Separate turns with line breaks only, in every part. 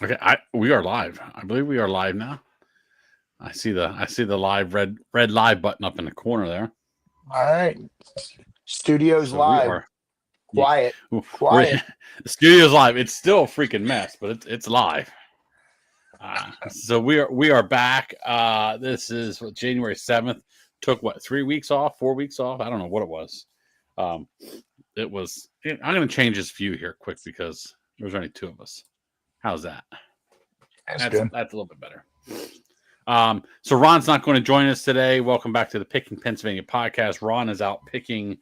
Okay, we are live. I believe we are live now. I see the live red live button up in the corner there.
All right. Studio's
So we
live.
are. Yeah,
Quiet.
we're
Quiet.
the studio's live. It's still a freaking mess, but it's live. So we are back. This is what, January 7th. Took what, 3 weeks off, 4 weeks off? I don't know what it was. Um, it was. I'm going to change this view here quick because there's only two of us. How's that?
That's good.
That's a little bit better. So Ron's not going to join us today. Welcome back to the Picking Pennsylvania podcast. Ron is out picking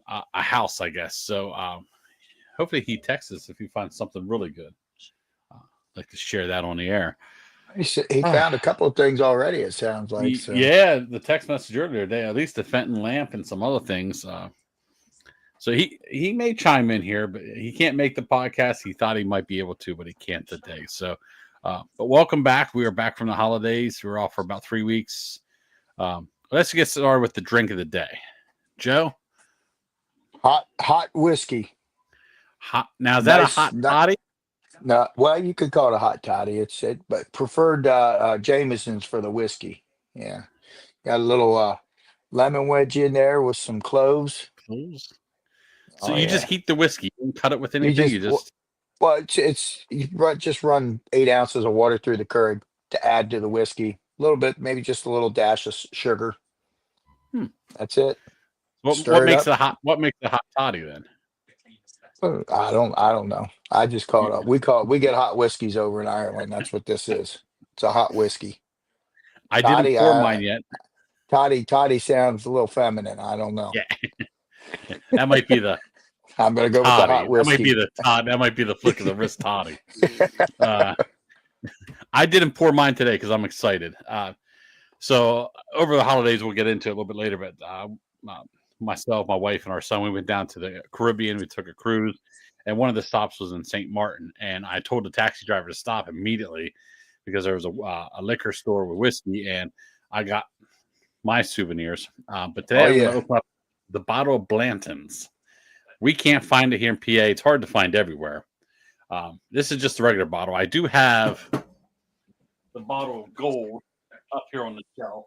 a house, I guess. So hopefully he texts us if he finds something really good. I'd like to share that on the air.
He found a couple of things already, it sounds like. So.
Yeah, the text message earlier today, at least the Fenton lamp and some other things. So he may chime in here, but he can't make the podcast. He thought he might be able to, but he can't today. So, but welcome back. We are back from the holidays. We were off for about 3 weeks. Let's get started with the drink of the day. Joe?
Hot whiskey.
Hot. Now, is that a hot toddy?
No, well, you could call it a hot toddy. But preferred Jameson's for the whiskey. Yeah, got a little lemon wedge in there with some cloves.
So you just heat the whiskey. You don't cut it with anything.
Well, just run 8 ounces of water through the curd to add to the whiskey. A little bit, maybe just a little dash of sugar. That's it.
What makes it hot? What makes it hot toddy then?
I don't know. I just call it up. We get hot whiskeys over in Ireland. That's what this is. It's a hot whiskey.
I didn't pour mine yet.
Toddy sounds a little feminine. I don't know.
Yeah. That might be the.
I'm gonna go toddy. With the hot whiskey.
That might be the Todd. That might be the flick of the wrist toddy. I didn't pour mine today because I'm excited. So over the holidays, we'll get into it a little bit later. But myself, my wife, and our son, we went down to the Caribbean. We took a cruise, and one of the stops was in St. Martin. And I told the taxi driver to stop immediately because there was a liquor store with whiskey, and I got my souvenirs. But today I'm going to open up the bottle of Blanton's. We can't find it here in PA. It's hard to find everywhere. This is just a regular bottle. I do have the bottle of gold up here on the shelf.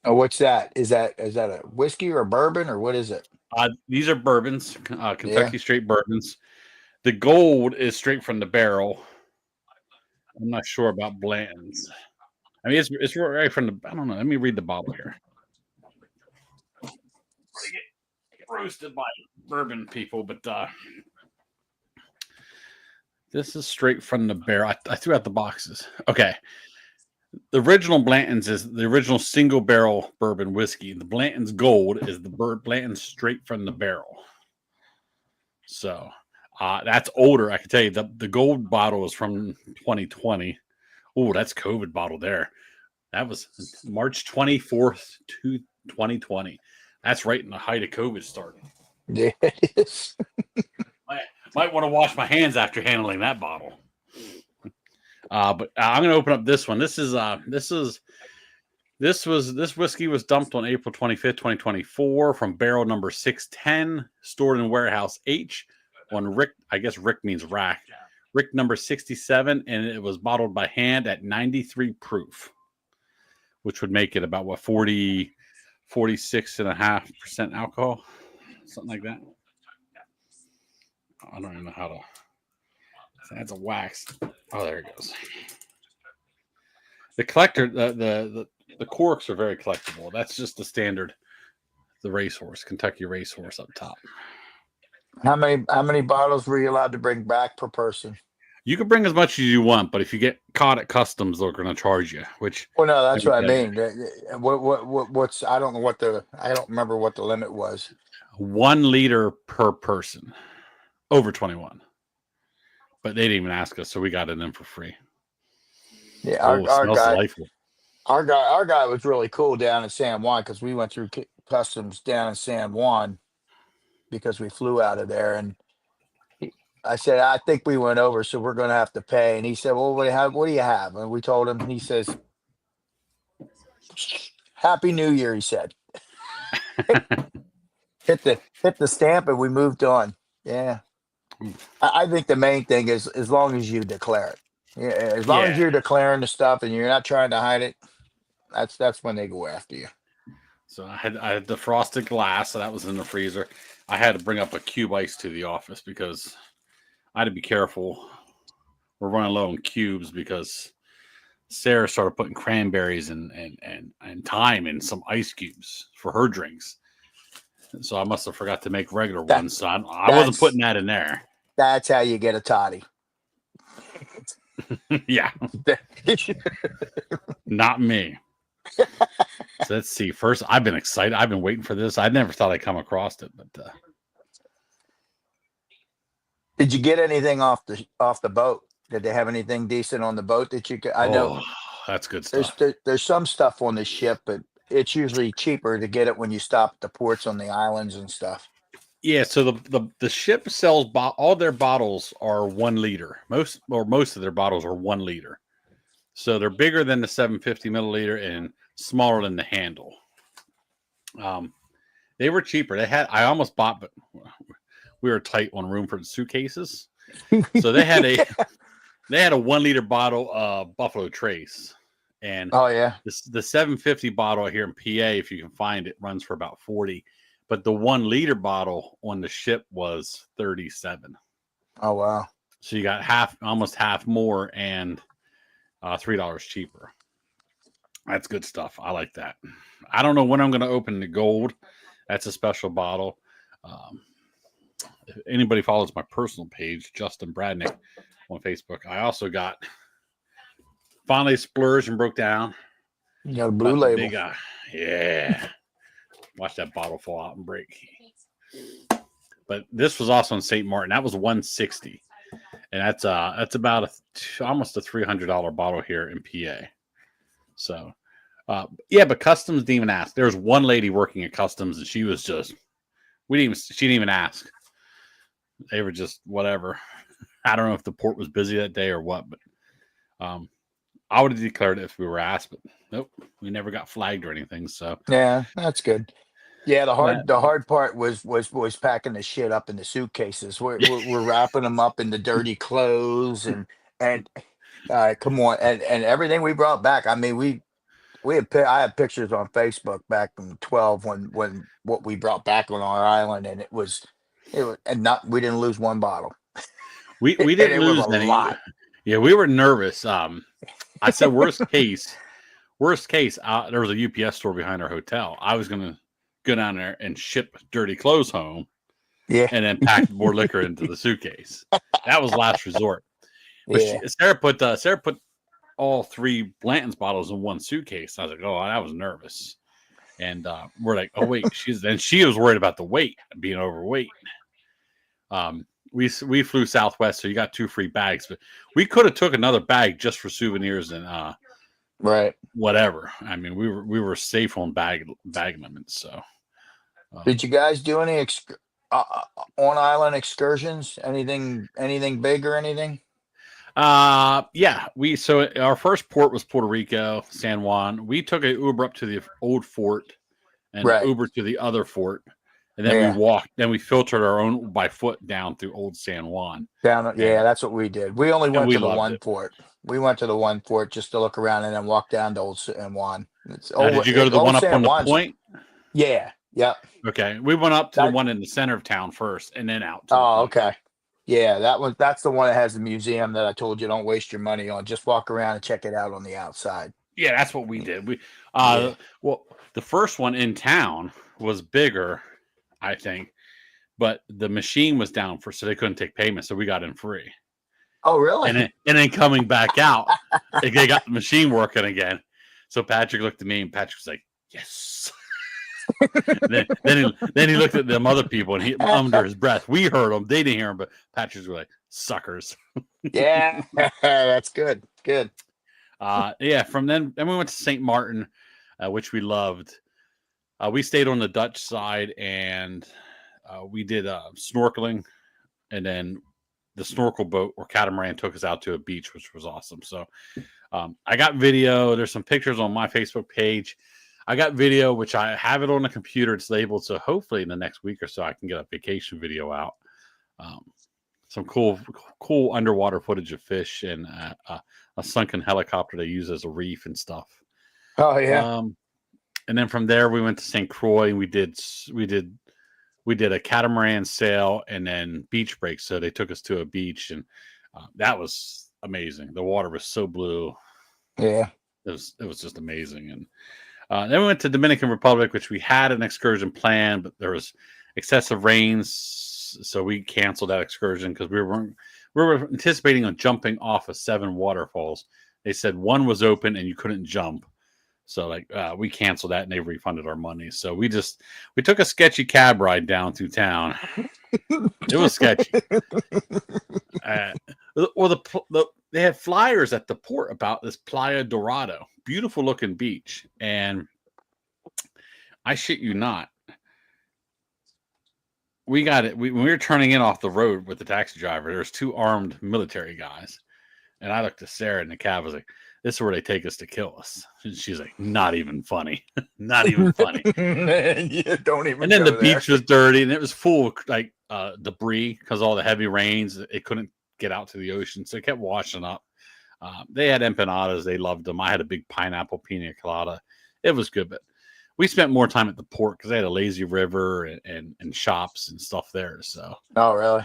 Oh, what's that? Is that a whiskey or a bourbon or what is it?
These are bourbons, Kentucky straight bourbons. The gold is straight from the barrel. I'm not sure about Blanton's. I mean, it's right from the. I don't know. Let me read the bottle here. Get roasted by bourbon people, but this is straight from the barrel. I threw out the boxes. Okay. The original Blanton's is the original single barrel bourbon whiskey. The Blanton's Gold is the Blanton's straight from the barrel. So that's older. I can tell you the gold bottle is from 2020. Oh, that's COVID bottle there. That was March 24th, 2020. That's right in the height of COVID starting.
Yeah, it is.
Might want to wash my hands after handling that bottle. But I'm going to open up this one. This whiskey was dumped on April 25th, 2024 from barrel number 610, stored in warehouse H on Rick. I guess Rick means rack. Rick number 67, and it was bottled by hand at 93 proof, which would make it about 46.5% alcohol, something like that. I don't even know how to. That's a wax. Oh, there it goes. The collector, the corks are very collectible. That's just the standard. The racehorse, Kentucky racehorse up top.
How many bottles were you allowed to bring back per person?
You can bring as much as you want, but if you get caught at customs, they're going to charge you. Which
well, no, that's what I mean. What's I don't remember what the limit was.
1 liter per person, over 21. But they didn't even ask us, so we got it in for free.
Yeah, our guy was really cool down in San Juan because we went through customs down in San Juan because we flew out of there, and I said, I think we went over, so we're going to have to pay. And he said, well, what do you have? And we told him. And he says, Happy New Year. He said, hit the stamp, and we moved on. Yeah. I think the main thing is as long as you declare it. Yeah, as long as
Yeah.
you're declaring the stuff and you're not trying to hide it, that's when they go after you.
So I had the frosted glass, so that was in the freezer. I had to bring up a cube ice to the office because I had to be careful. We're running low on cubes because Sarah started putting cranberries and thyme in some ice cubes for her drinks. So I must have forgot to make regular
That
ones. So I wasn't
that's
putting that in there.
that's how you get a toddy.
Yeah, not me. So let's see. First, I've been excited. I've been waiting for this. I never thought I'd come across it, but
Did you get anything off the boat? Did they have anything decent on the boat that you could? I know
that's good
there's
stuff.
there's some stuff on the ship, but it's usually cheaper to get it when you stop at the ports on the islands and stuff.
Yeah, so the ship sells all their bottles are 1 liter. Most of their bottles are 1 liter. So they're bigger than the 750 milliliter and smaller than the handle. They were cheaper. I almost bought, but we were tight on room for the suitcases. So they had a 1 liter bottle of Buffalo Trace, and
Oh yeah,
the 750 bottle here in PA, if you can find it, runs for about 40. But the 1 liter bottle on the ship was 37.
oh wow.
So you got almost half more, and $3 cheaper. That's good stuff. I like that. I don't know when I'm going to open the gold. That's a special bottle. If anybody follows my personal page, Justin Bradnick on Facebook, I also got finally splurged and broke down.
You got a blue
Got the
label.
big yeah. Watch that bottle fall out and break. But this was also in St. Martin. That was 160, and that's about almost a $300 bottle here in PA. So, yeah, but customs didn't even ask. There was one lady working at customs, and she was just she didn't even ask. They were just whatever. I don't know if the port was busy that day or what, but I would have declared it if we were asked, but nope, we never got flagged or anything. So
Yeah, that's good. Yeah, the
that,
hard part was packing the shit up in the suitcases. We're wrapping them up in the dirty clothes and come on, and everything we brought back. I mean, I had pictures on Facebook back in 12 when what we brought back on our island, and it was and not we didn't lose one bottle.
we
And
didn't
it was a
lose any.
lot.
Yeah, we were nervous. I said worst case, there was a UPS store behind our hotel. I was going to go down there and ship dirty clothes home
Yeah,
and then pack more liquor into the suitcase. That was last resort. But
yeah.
Sarah put all 3 Blanton's bottles in one suitcase. I was like, oh, I was nervous. And we're like, oh wait, she was worried about the weight, being overweight. We flew Southwest, so you got 2 free bags, but we could have took another bag just for souvenirs and
Right.
whatever. I mean, we safe on bag limits. So,
Did you guys do any on island excursions? Anything big or anything?
yeah, so our first port was Puerto Rico, San Juan. We took an Uber up to the old fort and an
Right.
Uber to the other fort, and then we
Yeah.
walked. Then we filtered our own by foot down through Old San Juan,
Yeah,
and
that's what we did. We only went
we
to the
loved
one
it.
port. We went to the one port just to look around and then walk down to Old San Juan.
Now, did you go to the
Old
one up
San
on the
Juan's.
point?
Yeah. Yep.
Okay, we went up to the
That.
one in the center of town first, and then out to the
Oh,
point.
okay. Yeah, that's the one that has the museum that I told you don't waste your money on. Just walk around and check it out on the outside.
Yeah, that's what we did.
Yeah.
Well, the first one in town was bigger, I think, but the machine was down so they couldn't take payment, so we got in free.
Oh, really?
And then coming back out, they got the machine working again. So Patrick looked at me, and Patrick was like, "Yes." then he looked at them other people, and he under his breath. We heard them; they didn't hear him, but Patrick was like, "Suckers."
Yeah, that's good. Good.
Yeah. From then we went to St. Martin, which we loved. We stayed on the Dutch side, and we did snorkeling, and then the snorkel boat or catamaran took us out to a beach, which was awesome. So I got video. There's some pictures on my Facebook page. I got video, which I have it on the computer. It's labeled, so hopefully in the next week or so I can get a vacation video out. some cool underwater footage of fish and a sunken helicopter they use as a reef and stuff.
Oh yeah.
And then from there we went to St. Croix and we did a catamaran sail and then beach breaks. So they took us to a beach and that was amazing. The water was so blue.
Yeah.
It was just amazing. And then we went to Dominican Republic, which we had an excursion planned, but there was excessive rains, so we canceled that excursion because we were anticipating on jumping off of 7 waterfalls. They said one was open and you couldn't jump. So we canceled that and they refunded our money. So we took a sketchy cab ride down through town. It was sketchy. They had flyers at the port about this Playa Dorado, beautiful looking beach. And I shit you not, we got it. When we were turning in off the road with the taxi driver, there's 2 armed military guys. And I looked at Sarah in the cab. I was like, this is where they take us to kill us. And she's like, not even funny. Not even funny.
Yeah, don't even.
And then the beach was dirty and it was full of debris because all the heavy rains. It couldn't get out to the ocean. So it kept washing up. They had empanadas. They loved them. I had a big pineapple pina colada. It was good, but we spent more time at the port because they had a lazy river and shops and stuff there. So,
oh really?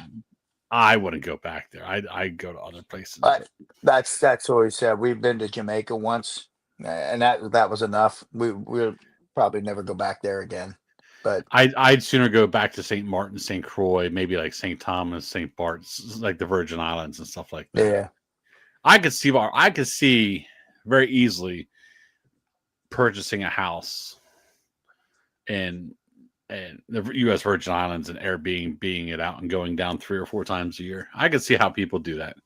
I wouldn't go back there. I'd go to other places.
That's what we said. We've been to Jamaica once, and that was enough. We'll probably never go back there again. But
I'd sooner go back to St. Martin, St. Croix, maybe like St. Thomas, St. Bart's, like the Virgin Islands and stuff like that.
Yeah,
I could see very easily purchasing a house and the U.S. Virgin Islands and Airbnb being it out and going down 3 or 4 times a year. I could see how people do that.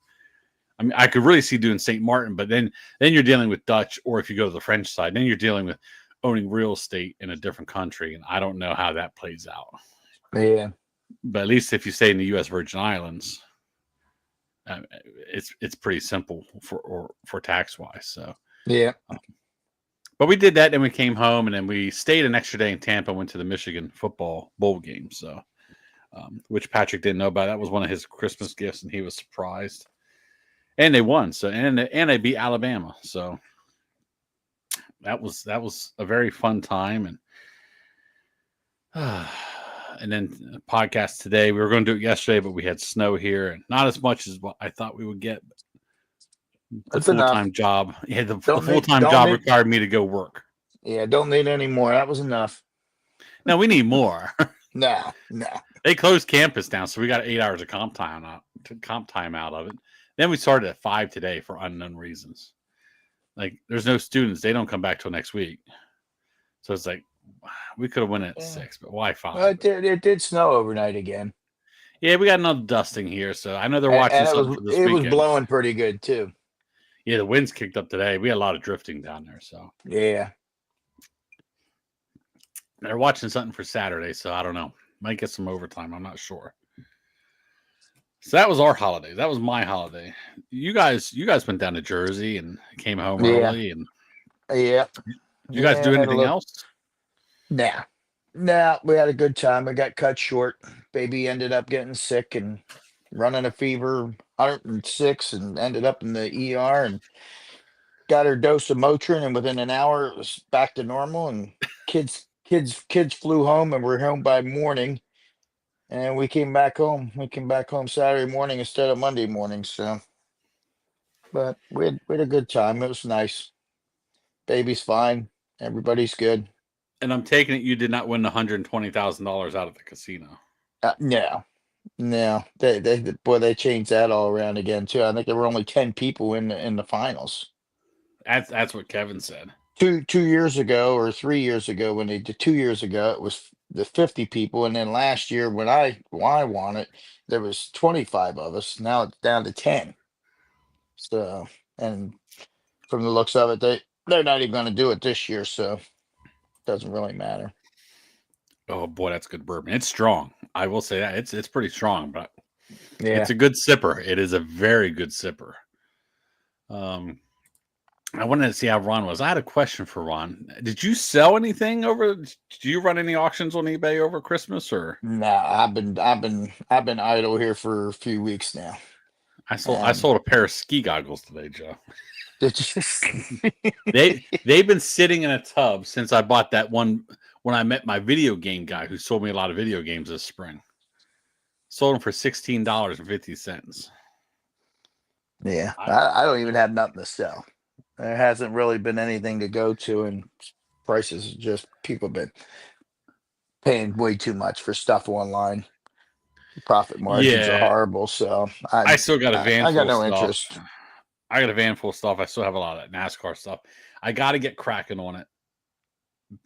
I mean, I could really see doing St. Martin, but then you're dealing with Dutch, or if you go to the French side, then you're dealing with owning real estate in a different country, and I don't know how that plays out.
Yeah,
but at least if you stay in the U.S. Virgin Islands, it's pretty simple for tax wise. So
yeah.
But we did that, and we came home, and then we stayed an extra day in Tampa. Went to the Michigan football bowl game, so which Patrick didn't know about. That was one of his Christmas gifts, and he was surprised. And they won, so and they beat Alabama, so that was a very fun time. And then podcast today. We were going to do it yesterday, but we had snow here, and not as much as what I thought we would get. The full-time job. Yeah, the full-time job required me to go work.
Yeah, don't need any more. That was enough.
No, we need more.
No.
They closed campus down, so we got 8 hours of comp time out of it. Then we started at 5 today for unknown reasons. Like, there's no students. They don't come back till next week. So it's like, we could have went at 6, but why 5?
Well, it did snow overnight again.
Yeah, we got another dusting here, so I know they're watching something for this weekend.
It was blowing pretty good, too.
Yeah, the winds kicked up today. We had a lot of drifting down there, so.
Yeah.
They're watching something for Saturday, so I don't know. Might get some overtime. I'm not sure. So that was our holiday. That was my holiday. You guys went down to Jersey and came home early, and
yeah.
You guys do anything else?
Nah, we had a good time. We got cut short. Baby ended up getting sick and running a fever, 106, and ended up in the ER and got her dose of Motrin, and within an hour it was back to normal. And kids flew home, and we're home by morning. And we came back home. Saturday morning instead of Monday morning. So, but we had a good time. It was nice. Baby's fine. Everybody's good.
And I'm taking it you did not win the $120,000 out of the casino.
No. They changed that all around again too. I think there were only 10 people in the finals.
That's what Kevin said.
2 years ago or 3 years ago, when they did 2 years ago, it was the 50 people, and then last year when I won it, there was 25 of us. Now it's down to 10. So, and from the looks of it, they're not even going to do it this year, so it doesn't really matter.
Oh boy, that's good bourbon. It's strong. I will say that it's pretty strong, but
yeah,
it's a good sipper. It is a very good sipper. I wanted to see how Ron was. I had a question for Ron. Did you sell anything over? Do you run any auctions on eBay over Christmas or?
Nah, I've been idle here for a few weeks now.
I sold a pair of ski goggles today, Joe.
Did you?
They've been sitting in a tub since I bought that one when I met my video game guy who sold me a lot of video games this spring. Sold them for $16.50.
Yeah, I don't even have nothing to sell. There hasn't really been anything to go to, and prices just people have been paying way too much for stuff online. Profit margins are horrible, so
I still got a van
I got
full
no
of
interest.
stuff. I got a van full of stuff. I still have a lot of that NASCAR stuff. I got to get cracking on it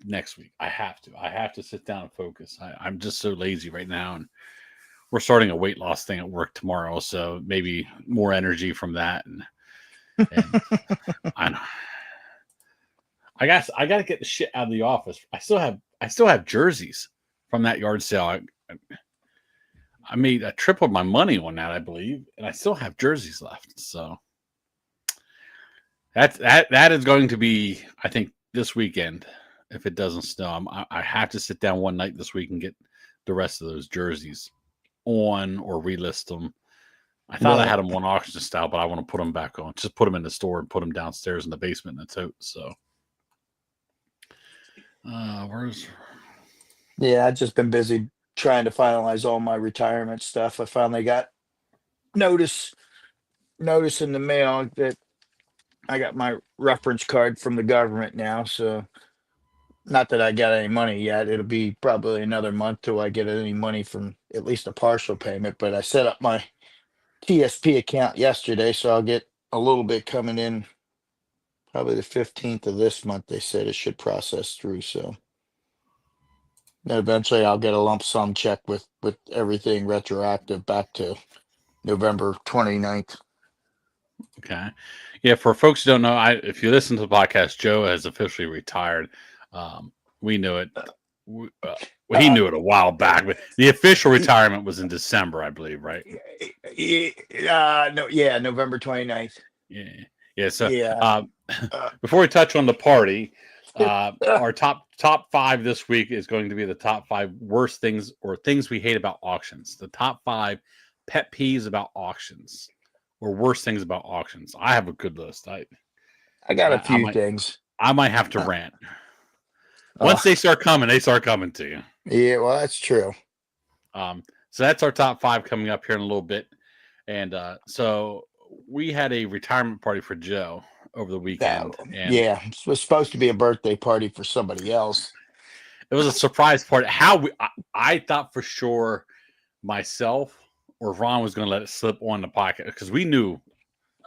next week. I have to sit down and focus. I'm just so lazy right now, and we're starting a weight loss thing at work tomorrow, so maybe more energy from that. And I know. I got to get the shit out of the office. I still have jerseys from that yard sale. I made a triple my money on that, I believe, and I still have jerseys left. So that is going to be, I think, this weekend. If it doesn't snow, I have to sit down one night this week and get the rest of those jerseys on or relist them. I thought I had them on auction style, but I want to put them back on. Just put them in the store and put them downstairs in the basement in the tote. So,
Yeah, I've just been busy trying to finalize all my retirement stuff. I finally got notice in the mail that I got my reference card from the government now. So, not that I got any money yet. It'll be probably another month till I get any money from at least a partial payment. But I set up my TSP account yesterday, so I'll get a little bit coming in probably the 15th of this month. They said it should process through. So then eventually I'll get a lump sum check with everything retroactive back to November 29th.
Okay. Yeah, for folks who don't know, if you listen to the podcast, Joe has officially retired. We knew it. He knew it a while back, but the official retirement was in December, I believe, right?
November 29th.
Yeah. So before we touch on the party, our top 5 this week is going to be the top 5 worst things or things we hate about auctions. The top 5 pet peeves about auctions or worst things about auctions. I have a good list. I
got a few things.
I might have to rant. Once they start coming to you.
Yeah, well, that's true.
So that's our top 5 coming up here in a little bit. And so we had a retirement party for Joe over the weekend.
It was supposed to be a birthday party for somebody else.
It was a surprise party. I thought for sure myself or Ron was going to let it slip on the pocket because we knew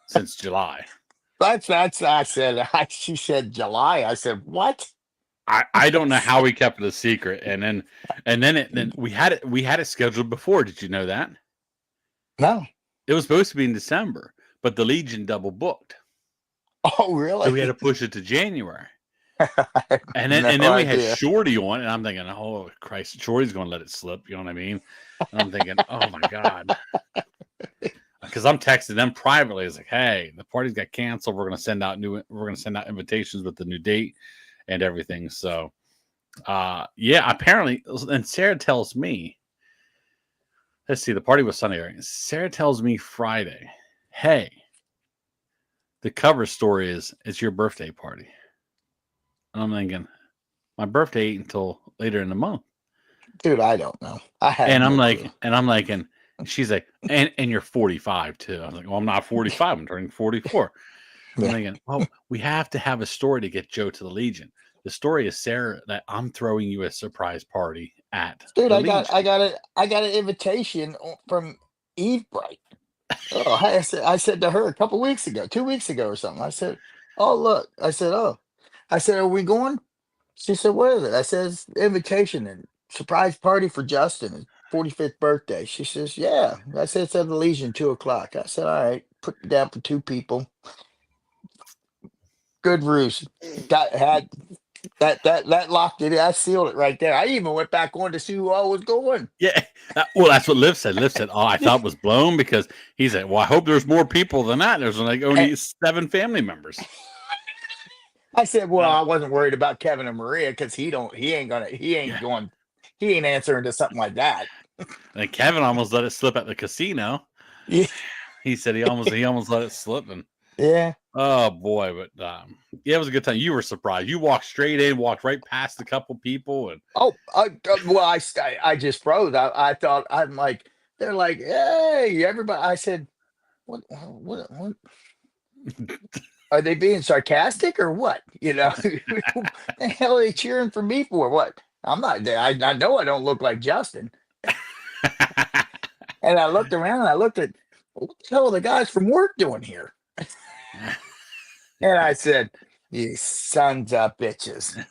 since July.
I said. She said July. I said what?
I don't know how we kept it a secret, and then we had it scheduled before. Did you know that?
No.
It was supposed to be in December, but the Legion double booked.
Oh, really?
So we had to push it to January. And then we had Shorty on, and I'm thinking, oh Christ, Shorty's going to let it slip. You know what I mean? And I'm thinking, oh my God. Because I'm texting them privately. It's like, hey, the party's got canceled. We're going to send out invitations with the new date and everything. So, apparently, and Sarah tells me, let's see, the party was Sunday. Sarah tells me Friday, hey, the cover story is it's your birthday party. And I'm thinking, my birthday ain't until later in the month.
Dude, I don't know.
And she's like, and you're 45 too. I was like, well, I'm not 45. I'm turning 44. I'm thinking, we have to have a story to get Joe to the Legion. The story is, Sarah, that I'm throwing you a surprise party at.
Dude, I got an invitation from Eve Bright. I said to her 2 weeks ago or something. I said, oh look. I said, are we going? She said, what is it? I said, it's invitation and surprise party for Justin, his 45th birthday. She says, yeah. I said, it's at the Legion, 2:00. I said, all right, put it down for 2 people. Good ruse. Had that locked it. I sealed it right there. I even went back on to see who all was going.
Yeah. Well, that's what Liv said. Liv said, oh, I thought it was blown because he said, well, I hope there's more people than that. There's like only 7 family members.
I said, well, I wasn't worried about Kevin and Maria because he ain't answering to something like that.
And Kevin almost let it slip at the casino.
Yeah.
He said he almost let it slip. And
Yeah.
oh boy, but yeah, it was a good time. You were surprised. You walked straight in, walked right past a couple people, and
I just froze. I thought I'm like they're like, hey, everybody. I said, what are they being sarcastic or what? What the hell are they cheering for me for? What? I'm not there. I know I don't look like Justin. And I looked around and I looked at what the hell are the guys from work doing here? And I said, you sons of bitches.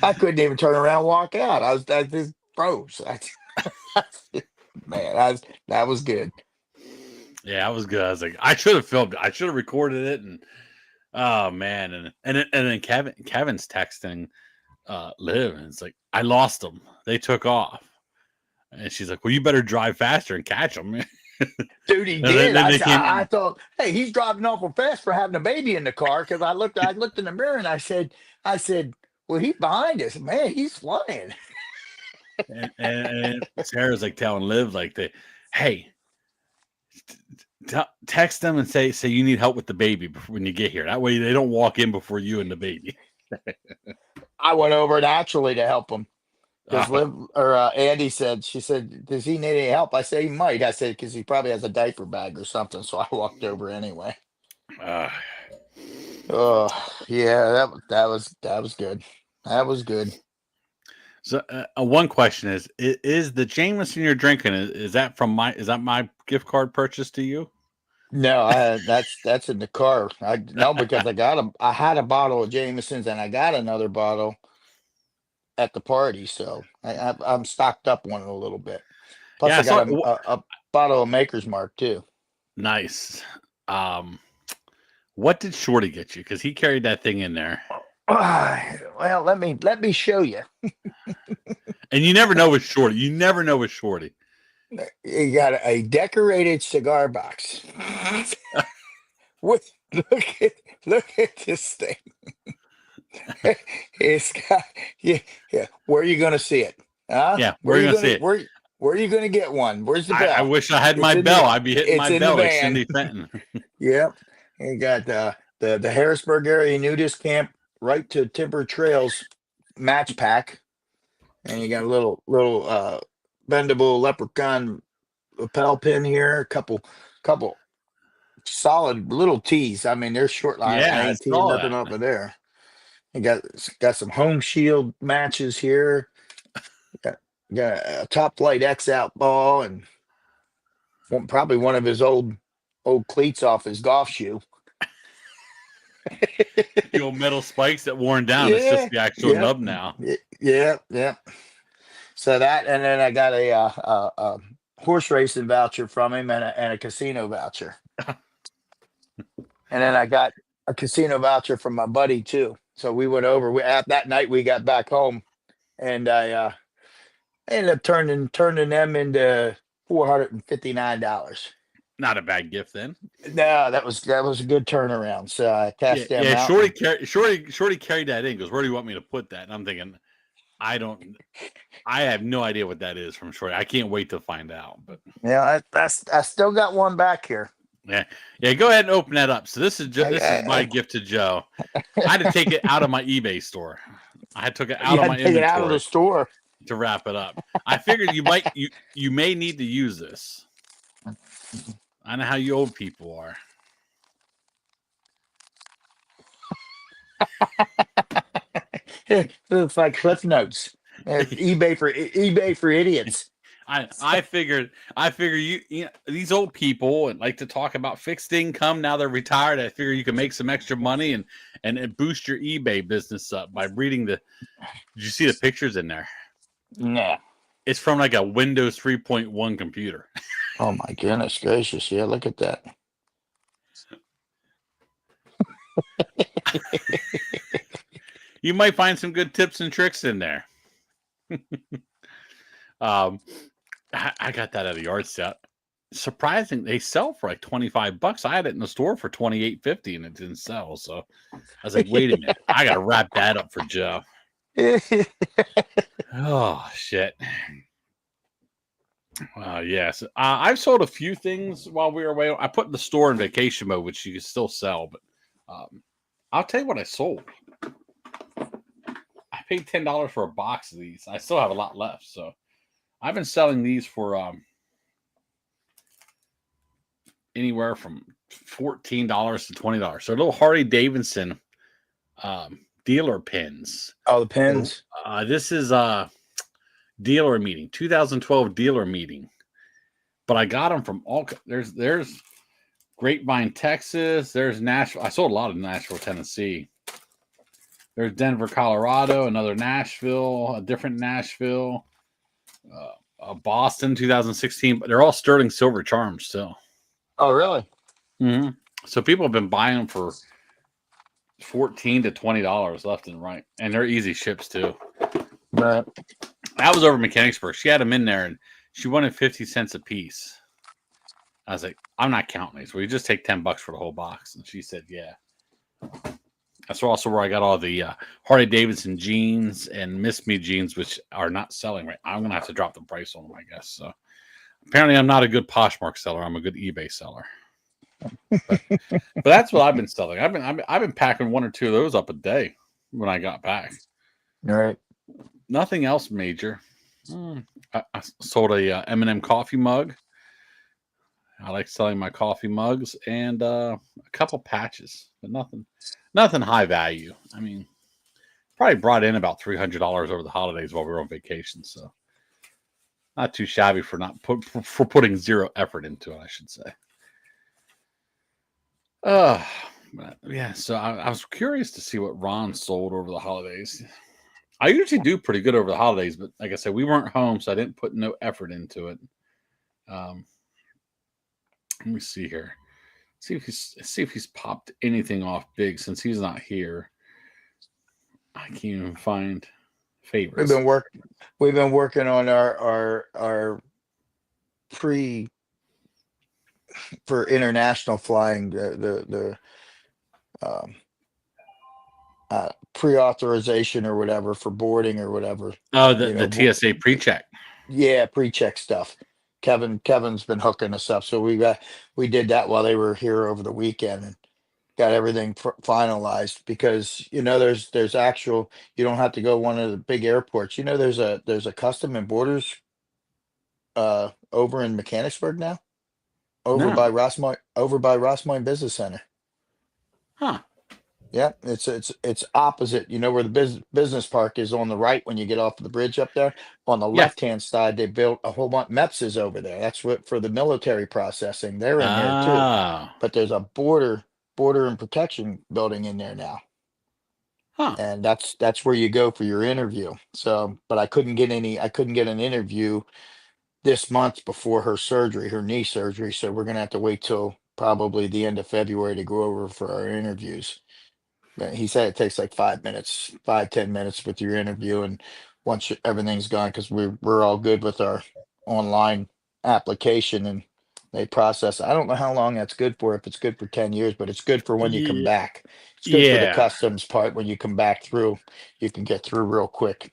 I couldn't even turn around and walk out. I just froze. Man, that was good.
Yeah, that was good. I was like, I should have filmed it. I should have recorded it. And oh man, and then Kevin's texting Liv, and it's like, I lost them. They took off, and she's like, well, you better drive faster and catch them.
Dude, he did. I thought, hey, he's driving awful fast for having a baby in the car. Because I looked in the mirror and I said, well, he's behind us, man. He's flying.
and Sarah's like telling Liv, like, hey, text them and say you need help with the baby when you get here. That way they don't walk in before you and the baby.
I went over naturally to help him. Because Andy said, she said, does he need any help? I said he might. I said, because he probably has a diaper bag or something. So I walked over anyway. Oh yeah, that was good. That was good.
So one question is the Jameson you're drinking, is that my gift card purchase to you?
No, that's in the car. Because I had a bottle of Jameson's and I got another bottle at the party, so I'm stocked up on it a little bit. Plus,
yeah,
I got a bottle of Maker's Mark too.
Nice. What did Shorty get you? Because he carried that thing in there.
Well, let me show you.
And you never know with Shorty. You never know with Shorty.
You got a decorated cigar box. Look at this thing. It's got yeah. Where are you going to see it? Huh?
Yeah, where are you going to see it?
Where are you going to get one? Where's the bell?
I wish I had my bell. I'd be hitting my bell like Cindy Fenton.
Yep. You got the Harrisburg area nudist camp right to Timber Trails match pack, and you got a little bendable leprechaun lapel pin here. A couple solid little tees. I mean, they're short line.
Yeah,
I ain't teeing nothing over there. You got some home shield matches here. Got a Top Flight X out ball and probably one of his old cleats off his golf shoe.
The old metal spikes that worn down. Yeah, it's just the actual nub now.
Yeah. So that, and then I got a horse racing voucher from him and a casino voucher. And then I got a casino voucher from my buddy too. So we went over. That night we got back home, and I ended up turning them into $459.
Not a bad gift then.
No, that was a good turnaround. So I cashed them out.
Shorty carried that in. Goes, where do you want me to put that? And I'm thinking, I have no idea what that is from Shorty. I can't wait to find out. But
yeah, I still got one back here.
Yeah. Go ahead and open that up. So this is my gift to Joe. I had to take it out of my eBay store. I took it out of my inventory. Take it out of
the store
to wrap it up. I figured you may need to use this. I know how you old people are.
It looks like Cliff Notes. eBay for idiots.
I figured you know, these old people like to talk about fixed income. Now they're retired. I figure you can make some extra money and boost your eBay business up by reading Did you see the pictures in there?
No.
It's from like a Windows 3.1 computer.
Oh my goodness gracious! Yeah, look at that.
You might find some good tips and tricks in there. I got that at a yard sale. surprising. They sell for like $25. I had it in the store for $28.50 and it didn't sell. So I was like, wait a minute, I got to wrap that up for Joe. Oh, shit. Yes. I've sold a few things while we were away. I put the store in vacation mode, which you can still sell, but I'll tell you what I sold. I paid $10 for a box of these. I still have a lot left. So I've been selling these for anywhere from $14 to $20. So little Harley Davidson dealer pins.
Oh, the pins.
This is dealer meeting, 2012 dealer meeting. But I got them from all. There's Grapevine, Texas. There's Nashville. I sold a lot of Nashville, Tennessee. There's Denver, Colorado. Another Nashville. A different Nashville. Boston, 2016. But they're all sterling silver charms still.
Oh, really?
Mm-hmm. So people have been buying them for $14 to $20 left and right, and they're easy ships too.
Right.
I was over Mechanicsburg. She had them in there, and she wanted 50 cents a piece. I was like, I'm not counting these. We just take $10 for the whole box, and she said, yeah. That's also where I got all the Harley Davidson jeans and Miss Me jeans, which are not selling right. I'm gonna have to drop the price on them, I guess. So apparently, I'm not a good Poshmark seller. I'm a good eBay seller. But that's what I've been selling. I've been packing one or two of those up a day when I got back.
All right.
Nothing else major. I sold a M&M coffee mug. I like selling my coffee mugs and a couple patches, but nothing high value. I mean, probably brought in about $300 over the holidays while we were on vacation, so not too shabby for for putting zero effort into it, I should say. Yeah. So I was curious to see what Ron sold over the holidays. I usually do pretty good over the holidays, but like I said, we weren't home, so I didn't put no effort into it. Let me see here. See if he's popped anything off big since he's not here. I can't even find favorites.
We've been working on our pre for international flying, the pre-authorization or whatever for boarding or whatever.
Oh, the TSA pre-check.
Yeah, pre-check stuff. Kevin's been hooking us up, so we did that while they were here over the weekend and got everything finalized, because there's actual, you don't have to go one of the big airports. There's a custom and borders over in Mechanicsburg now, by Rossmoyne Business Center.
Huh.
Yeah, it's opposite. Where the business park is on the right when you get off the bridge up there. On the left-hand side, they built a whole bunch. MEPS is over there. That's what for the military processing. They're in there too. But there's a border and protection building in there now.
Huh.
And that's where you go for your interview. So, but I couldn't get an interview this month before her knee surgery. So we're gonna have to wait till probably the end of February to go over for our interviews. But he said it takes like 10 minutes with your interview, and once everything's gone, because we're all good with our online application, and they process. I don't know how long that's good for. If it's good for 10 years, but it's good for when you come back. It's good for the customs part. When you come back through, you can get through real quick.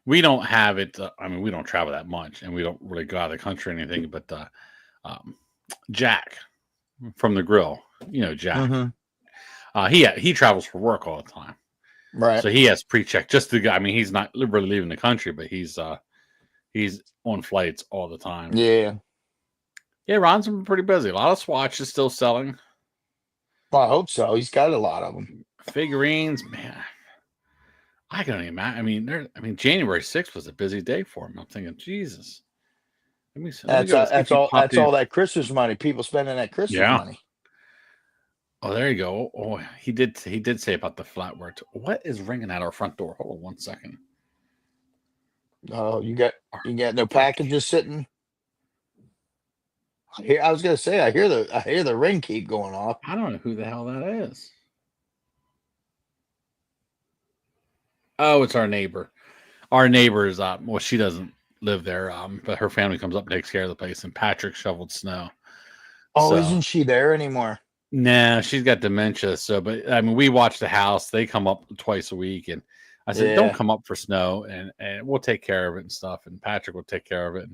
We don't have it. We don't travel that much, and we don't really go out of the country or anything. But Jack from the grill, Jack.
Mm-hmm.
He travels for work all the time,
right?
So he has pre-check. Just the guy. I mean, he's not really leaving the country, but he's on flights all the time.
Yeah.
Ron's been pretty busy. A lot of swatches still selling.
Well, I hope so. He's got a lot of them.
Figurines, man. I can only imagine. I mean, January 6th was a busy day for him. I'm thinking, Jesus.
That's all that Christmas money. People spending that Christmas money.
Oh, there you go. Oh, he did say about the flatware. What is ringing at our front door? Hold on one second.
Oh, you got no packages sitting? I was gonna say I hear the ring keep going off.
I don't know who the hell that is. Oh, it's our neighbor. Our neighbor is well, she doesn't live there, but her family comes up and takes care of the place, and Patrick shoveled snow.
Oh,
So
isn't she there anymore?
nah, she's got dementia. So, but I mean, we watch the house. They come up twice a week, and I said, "Don't
Yeah.
come up for snow, and we'll take care of it and stuff." And Patrick will take care of it.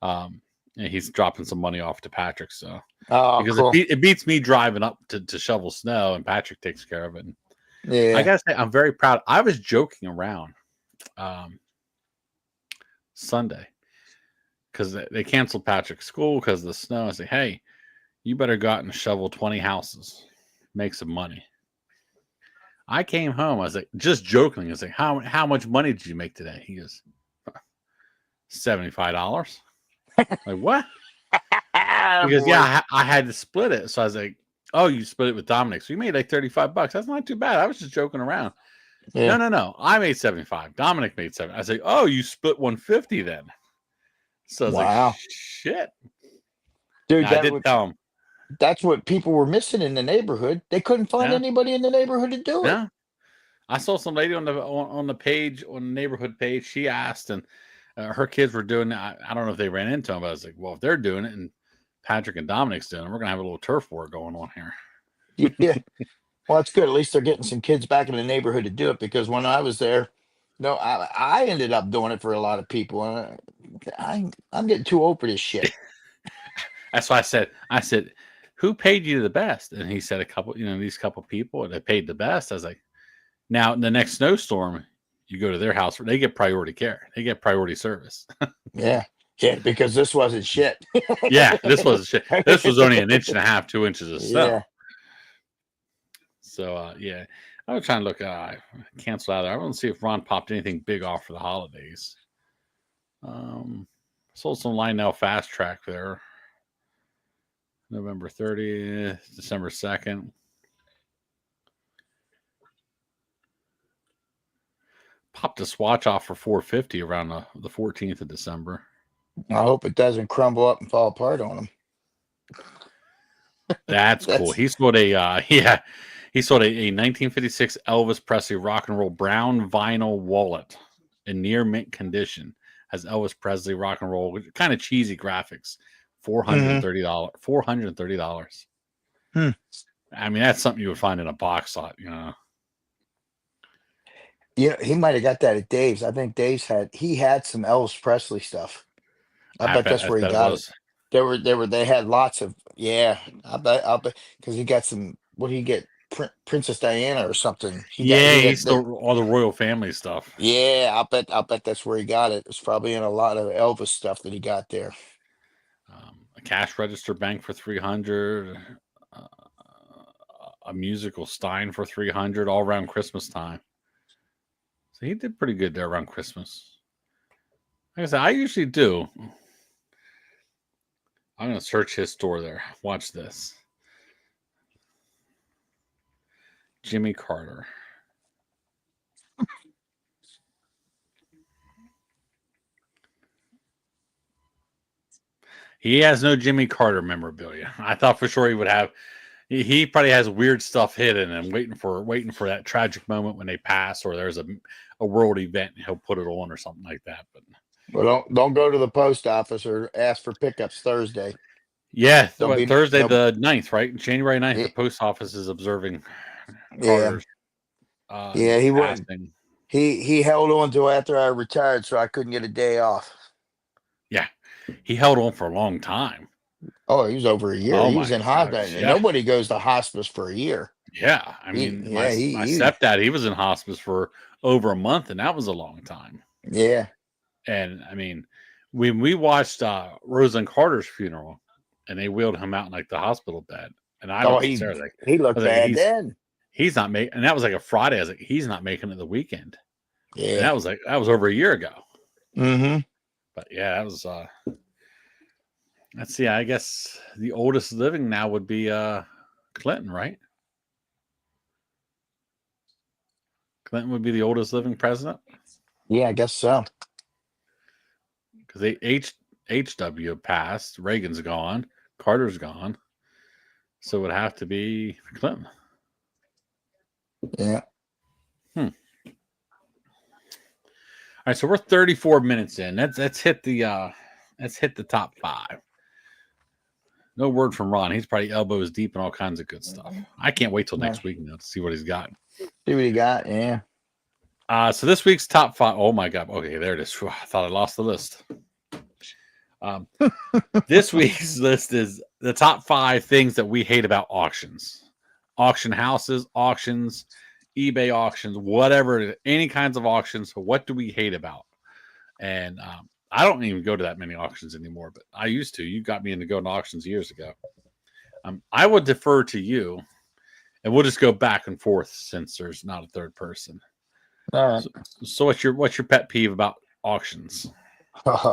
And he's dropping some money off to Patrick. So
Oh,
because
cool.
it beats me driving up to shovel snow, and Patrick takes care of it. And I
Yeah.
gotta say, I'm very proud. I was joking around Sunday because they canceled Patrick's school because of the snow. I say, "Hey, you better go out and shovel 20 houses, make some money." I came home. I was like, just joking. I was like, how much money did you make today? He goes, $75. Like, what? He goes,
Boy.
yeah, I had to split it. So I was like, oh, you split it with Dominic. So you made like $35. That's not too bad. I was just joking around.
Yeah.
No. I made 75. Dominic made 7. I was like, oh, you split 150 then. So I was like,
Wow.
shit.
Dude,
Now, I did tell him.
that's what people were missing in the neighborhood. They couldn't find
Yeah,
anybody in the neighborhood to do it.
yeah. I saw some lady on the page, on the neighborhood page. She asked, and her kids were doing it. I don't know if they ran into them, but I was like, well, if they're doing it and Patrick and Dominic's doing it, we're gonna have a little turf war going on here.
Yeah. Well, that's good. At least they're getting some kids back in the neighborhood to do it, because when I was there, no, I ended up doing it for a lot of people. And I'm getting too old for this shit.
That's why I said, who paid you the best? And he said a couple, these couple people that paid the best. I was like, now in the next snowstorm, you go to their house, they get priority care, they get priority service.
Yeah. Yeah, because this wasn't shit.
Yeah, this was shit. This was only an inch and a half, 2 inches of snow.
Yeah.
So yeah, I was trying to look. Cancel out there. I want to see if Ron popped anything big off for the holidays. Sold some Lionel Fast Track there. November 30th, December 2nd. Popped a swatch off for $450 around the 14th of December.
I hope it doesn't crumble up and fall apart on them.
That's cool. He sold a he sold a 1956 Elvis Presley rock and roll brown vinyl wallet in near mint condition. Has Elvis Presley rock and roll, kind of cheesy graphics. $430. $430.
Hmm.
I mean, that's something you would find in a box lot,
He might have got that at Dave's. I think Dave's had some Elvis Presley stuff. I bet that's
I
where he
bet it
got it.
was.
They had lots of, yeah. I'll bet because he got some. What did he get? Princess Diana or something.
Yeah,
He
he
got the.
stole all the royal family stuff.
Yeah, I'll bet that's where he got it. It's probably in a lot of Elvis stuff that he got there.
A cash register bank for 300. A musical Stein for 300, all around Christmas time. So he did pretty good there around Christmas. Like I said, I usually do. I'm going to search his store there. Watch this. Jimmy Carter. He has no Jimmy Carter memorabilia. I thought for sure he would have. He probably has weird stuff hidden and waiting for that tragic moment when they pass, or there's a world event and he'll put it on or something like that. But
Well, don't go to the post office or ask for pickups Thursday.
yeah, Thursday
There'll,
the 9th, right? January 9th, the
yeah,
post office is observing
yeah,
Carter's
yeah. He wouldn't.
passing.
He held on till after I retired, so I couldn't get a day off.
Yeah, he held on for a long time.
Oh, he was over a year.
Oh
He was
my
in hospice.
gosh,
And
yeah,
nobody goes to hospice for a year.
yeah. I mean, my
He
stepdad, he was in hospice for over a month, and that was a long time.
yeah.
And I mean, when we watched Rosalind Carter's funeral, and they wheeled him out in like the hospital bed, and I
Oh,
looked at Sarah like,
he
I
looked
was like,
bad then.
he's not making, and that was like a Friday. I was like, he's not making it the weekend, and
Yeah.
that was over a year ago.
Mm-hmm.
But yeah, that was let's see, I guess the oldest living now would be Clinton, right? Clinton would be the oldest living president
Yeah, I guess so.
because HW passed, Reagan's gone, Carter's gone, so it would have to be Clinton.
Yeah.
All right, so we're 34 minutes in. Let's hit the top 5. no word from Ron. He's probably elbows deep in all kinds of good stuff. I can't wait till next week to see what he's got.
See what he got, yeah.
So this week's top 5. Oh my god. Okay, there it is. Whew, I thought I lost the list. This week's list is the top 5 things that we hate about auctions. Auction houses, auctions, eBay auctions, whatever, any kinds of auctions. What do we hate about? And I don't even go to that many auctions anymore, but I used to. You got me into going to auctions years ago. I would defer to you, and we'll just go back and forth since there's not a third person.
All right.
So what's your pet peeve about auctions?
At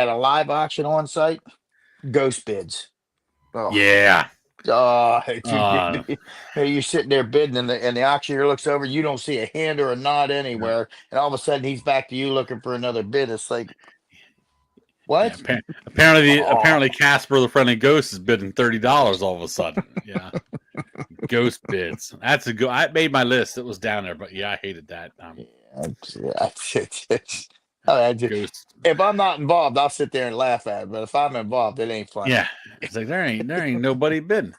a live auction on site, ghost bids.
Oh. Yeah.
You're sitting there bidding, and the auctioneer looks over. You don't see a hand or a nod anywhere, and all of a sudden he's back to you looking for another bid. It's like, what?
Yeah, apparently Casper the Friendly Ghost is bidding $30 all of a sudden. Yeah, ghost bids. That's a good. I made my list. It was down there, but yeah, I hated that.
If I'm not involved, I'll sit there and laugh at it. But if I'm involved, it ain't funny.
Yeah, it's like there ain't nobody bidding,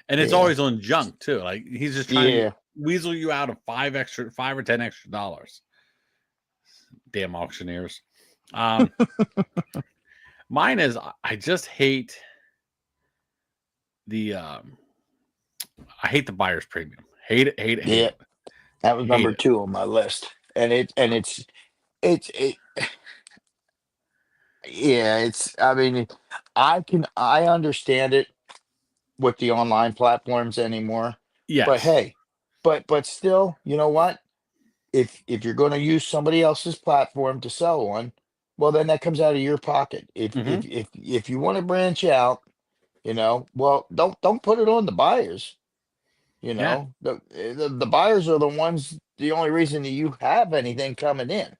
and it's always on junk too. Like he's just trying to weasel you out of $5 or $10 extra. Damn auctioneers. Mine is I just hate the I hate the buyer's premium. Hate it.
That was number 2 on my list, and it's I mean, I understand it with the online platforms anymore.
Yes.
But hey, but still, you know what? If you're going to use somebody else's platform to sell on, well, then that comes out of your pocket. If you want to branch out, well, don't put it on the buyers. The buyers are the ones. The only reason that you have anything coming in,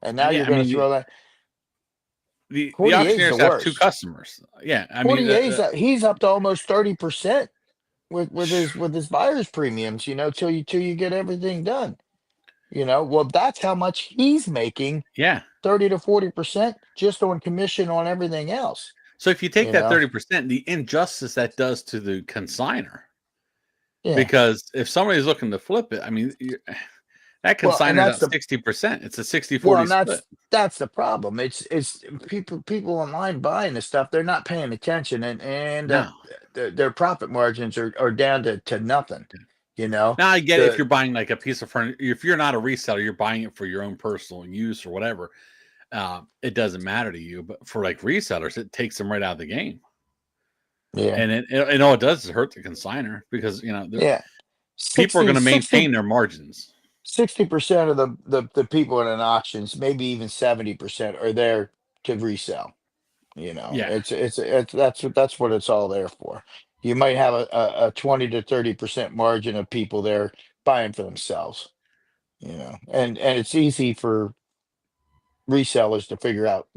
and now you're going to throw that.
The auctioneers have 2 customers. Yeah, I mean,
he's up to almost 30% with his buyer's premiums. Till you get everything done. Well, that's how much he's making.
Yeah,
30 to 40% just on commission on everything else.
So if you take that 30%, the injustice that does to the consignor. Yeah. Because if somebody's looking to flip it, I mean, that consigner is at 60%. It's a 60-40 split.
That's the problem. It's people online buying this stuff. They're not paying attention, and their profit margins are down to nothing. Now
I get it if you're buying like a piece of furniture. If you're not a reseller, you're buying it for your own personal use or whatever. It doesn't matter to you, but for like resellers, it takes them right out of the game.
Yeah,
and all it does is hurt the consignor because people are going to maintain their margins.
60% of the people in an auctions, maybe even 70%, are there to resell. That's what it's all there for. You might have a 20 to 30% margin of people there buying for themselves. And it's easy for resellers to figure out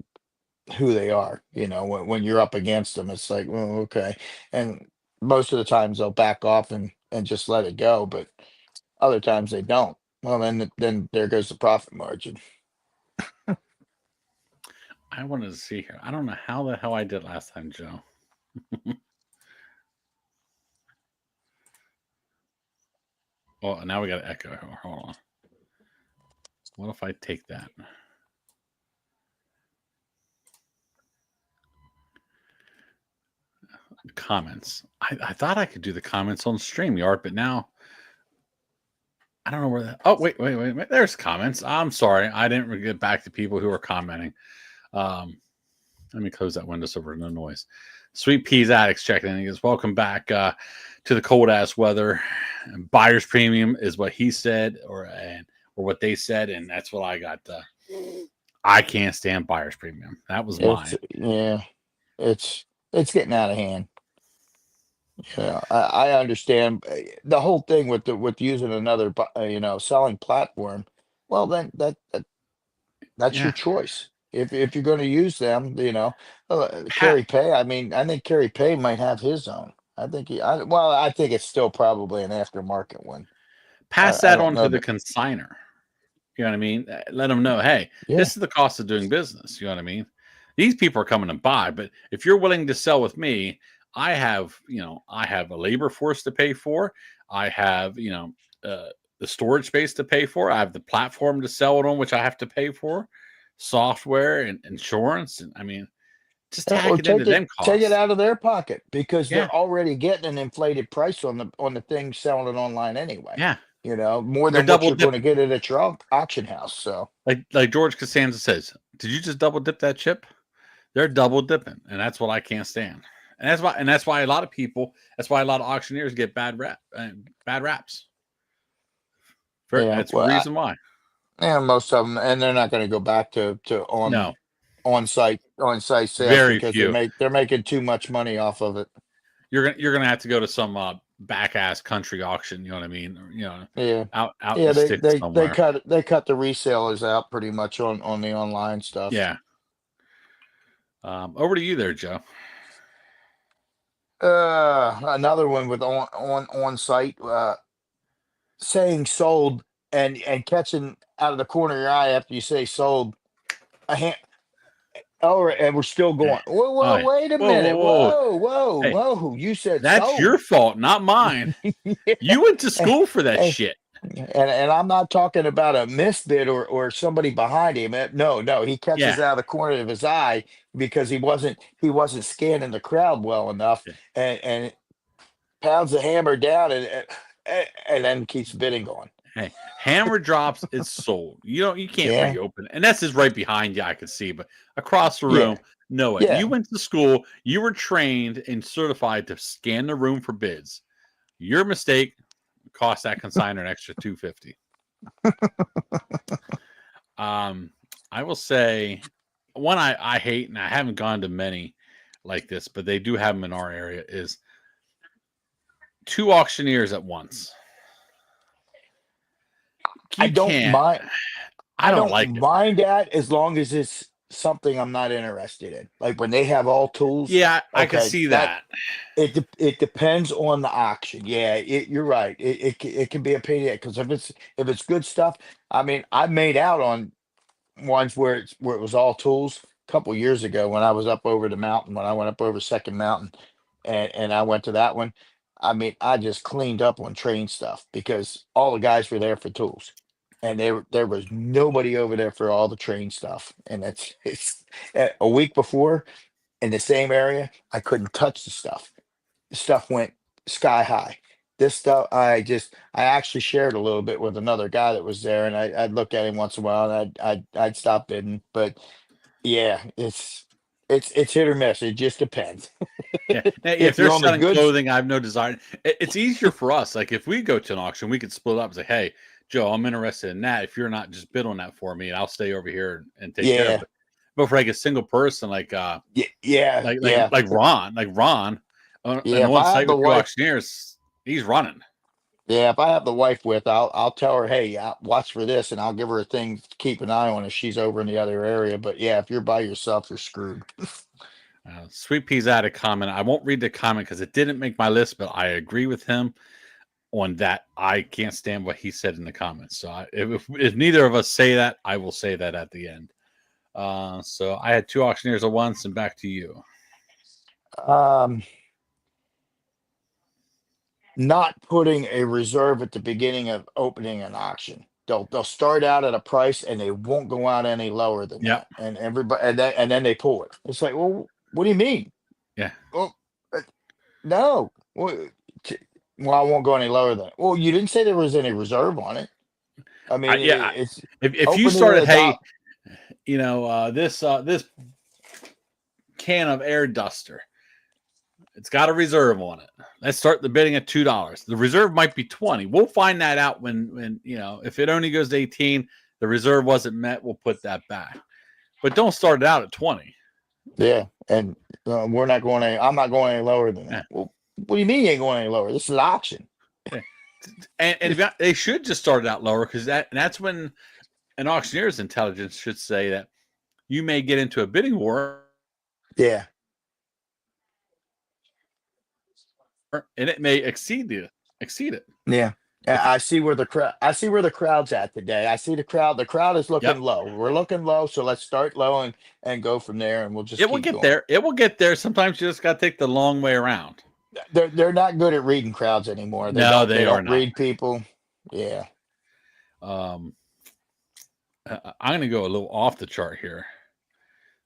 who they are. When you're up against them, it's like, well, okay. And most of the times they'll back off and just let it go, but other times they don't. Well, then there goes the profit margin.
I wanted to see here. I don't know how the hell I did last time, Joe. Oh, now we got to echo. Hold on. What if I take that? Comments. I thought I could do the comments on StreamYard, but now I don't know where that. Oh, wait. There's comments. I'm sorry. I didn't get back to people who are commenting. Let me close that window so there's no noise. Sweet Peas Addicts checking in. He goes, welcome back to the cold ass weather. And buyer's premium is what he said or what they said, and that's what I got. I can't stand buyer's premium. That was mine.
Yeah, it's getting out of hand. I understand the whole thing with using another selling platform. Well, then that's your choice. If you're going to use them, Carrie Pay. I mean, I think Carrie Pay might have his own. I think I think it's still probably an aftermarket one.
Pass that on to the consignor. You know what I mean? Let them know, hey, this is the cost of doing business. You know what I mean? These people are coming to buy, but if you're willing to sell with me, I have a labor force to pay for. I have the storage space to pay for. I have the platform to sell it on, which I have to pay for, software and insurance, and I mean, just
Or
tack it into
take it
them
take it
costs.
out of their pocket because
Yeah,
they're already getting an inflated price on the thing selling it online anyway.
yeah,
More
they're
than what
double
you're going to
dipping.
get at a auction house. So
Like George Costanza says, did you just double dip that chip? They're double dipping, and that's what I can't stand. And that's why a lot of people, that's why a lot of auctioneers get bad raps.
yeah,
That's the reason why.
most of them, and they're not going to go back to
No,
on site sales
very
because
few.
they're making too much money off of it.
You're gonna have to go to some back ass country auction. You know what I mean? Or,
Yeah,
out in
yeah,
the
they
sticks
they they
somewhere.
cut they cut the resellers out pretty much on the online stuff.
Yeah. Over to you there, Joe.
Another one with on site saying sold and catching out of the corner of your eye after you say sold a hand. Oh, and we're still
Yeah.
going. Whoa,
Oh,
whoa,
yeah.
wait a
Whoa, whoa,
minute.
whoa.
Whoa, whoa,
Hey,
whoa. You said
that's
sold.
your fault, not mine.
Yeah.
You went to
And,
school for that
and,
shit.
and I'm not talking about a misbid or somebody behind him. No, no. He catches
Yeah.
out of the corner of his eye because he wasn't scanning the crowd well enough
Yeah.
and pounds the hammer down and then keeps bidding going.
Hey, hammer drops, it's sold. You can't
Yeah,
reopen it. And that's just right behind you, I can see. But across the
yeah,
room, no way. You
yeah.
went to school, you were trained and certified to scan the room for bids. Your mistake cost that consignor an extra $250. I will say one I hate, and I haven't gone to many like this, but they do have them in our area, is two auctioneers at once.
I
You
don't
can't.
mind.
I
I
don't
don't
like it.
mind that as long as it's something I'm not interested in. Like when they have all tools.
Yeah, I can
Okay,
see
that
that.
it depends on the auction. Yeah, you're right. It can be a pain because if it's good stuff. I mean, I made out on ones where it was all tools a couple years ago when I was up over the mountain when I went up over Second Mountain and I went to that one. I mean, I just cleaned up on train stuff because all the guys were there for tools. And there was nobody over there for all the train stuff. And it's a week before in the same area, I couldn't touch the stuff. The stuff went sky high. This stuff, I actually shared a little bit with another guy that was there, and I'd look at him once in a while, and I'd stop bidding. But yeah, it's hit or miss. It just depends.
Yeah. Now, if
If
they're
you're on the
selling
goods,
clothing, I have no desire. It's easier for us. Like if we go to an auction, we could split up and say, "Hey, Joe, I'm interested in that. If you're not, just bid on that for me, and I'll stay over here and take care of
yeah,
it." But for like a single person, like
yeah, yeah,
like like
yeah,
like Ron,
yeah.
and
If
on
I have
site
the
with two
wife,
auctioneers, he's running.
yeah, if I have the wife with, I'll tell her, hey, watch for this, and I'll give her a thing to keep an eye on if she's over in the other area. But yeah, if you're by yourself, you're screwed.
Sweet Peas had a comment. I won't read the comment because it didn't make my list, but I agree with him on that. I can't stand what he said in the comments. So if neither of us say that, I will say that at the end. So I had two auctioneers at once, and back to you.
Um, Not putting a reserve at the beginning of opening an auction. They'll start out at a price and they won't go out any lower than
Yep.
that. And everybody and then they pull it. It's like, well, what do you mean?
Yeah.
Well, no. T- well, I won't go any lower than it. Well, you didn't say there was any reserve on it. I mean,
Yeah.
it's
If you
opening at
started,
a
hey,
dot.
this can of air duster, it's got a reserve on it. Let's start the bidding at $2. The reserve might be 20. We'll find that out when if it only goes to 18, the reserve wasn't met. We'll put that back. But don't start it out at 20.
Yeah, and we're not going any. I'm not going any lower than
Yeah.
that. Well, what do you mean you ain't going any lower? This is an auction.
Yeah. And they should just start it out lower because that's when an auctioneer's intelligence should say that you may get into a bidding war
Yeah,
and it may exceed it.
yeah. I see where the crowd's at today. I see the crowd. The crowd is looking
Yep.
low. We're looking low, so let's start low and go from there, and we'll just
It will
keep
get
going.
there. It will get there. Sometimes you just got to take the long way around.
They're not good at reading crowds anymore. They
No,
don't
they
they
are
don't
not.
read people. Yeah.
Um, I'm going to go a little off the chart here.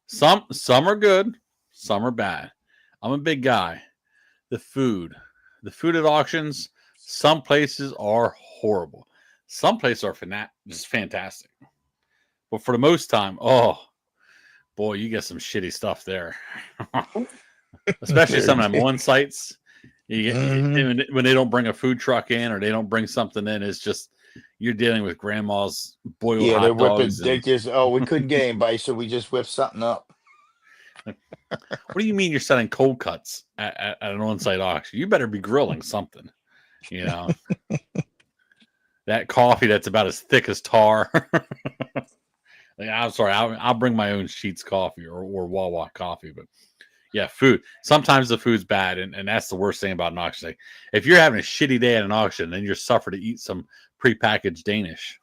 Some are good, some are bad. I'm a big guy. The food at auctions, some places are horrible. Some places are just fantastic. But for the most time, oh boy, you get some shitty stuff there. Especially some of them on sites. You get, when they don't bring a food truck in or they don't bring something in, it's just you're dealing with grandma's boiled
Yeah, they're
hot
whipping.
dogs.
They
And
just we couldn't get anybody, so we just whipped something up.
what do you mean you're selling cold cuts at an on-site auction? You better be grilling something. You know, that coffee that's about as thick as tar. Like, I'm sorry, I'll bring my own Sheets coffee or Wawa coffee, but yeah, food. Sometimes the food's bad, and that's the worst thing about an auction. Like, if you're having a shitty day at an auction, then you're suffer to eat some prepackaged Danish.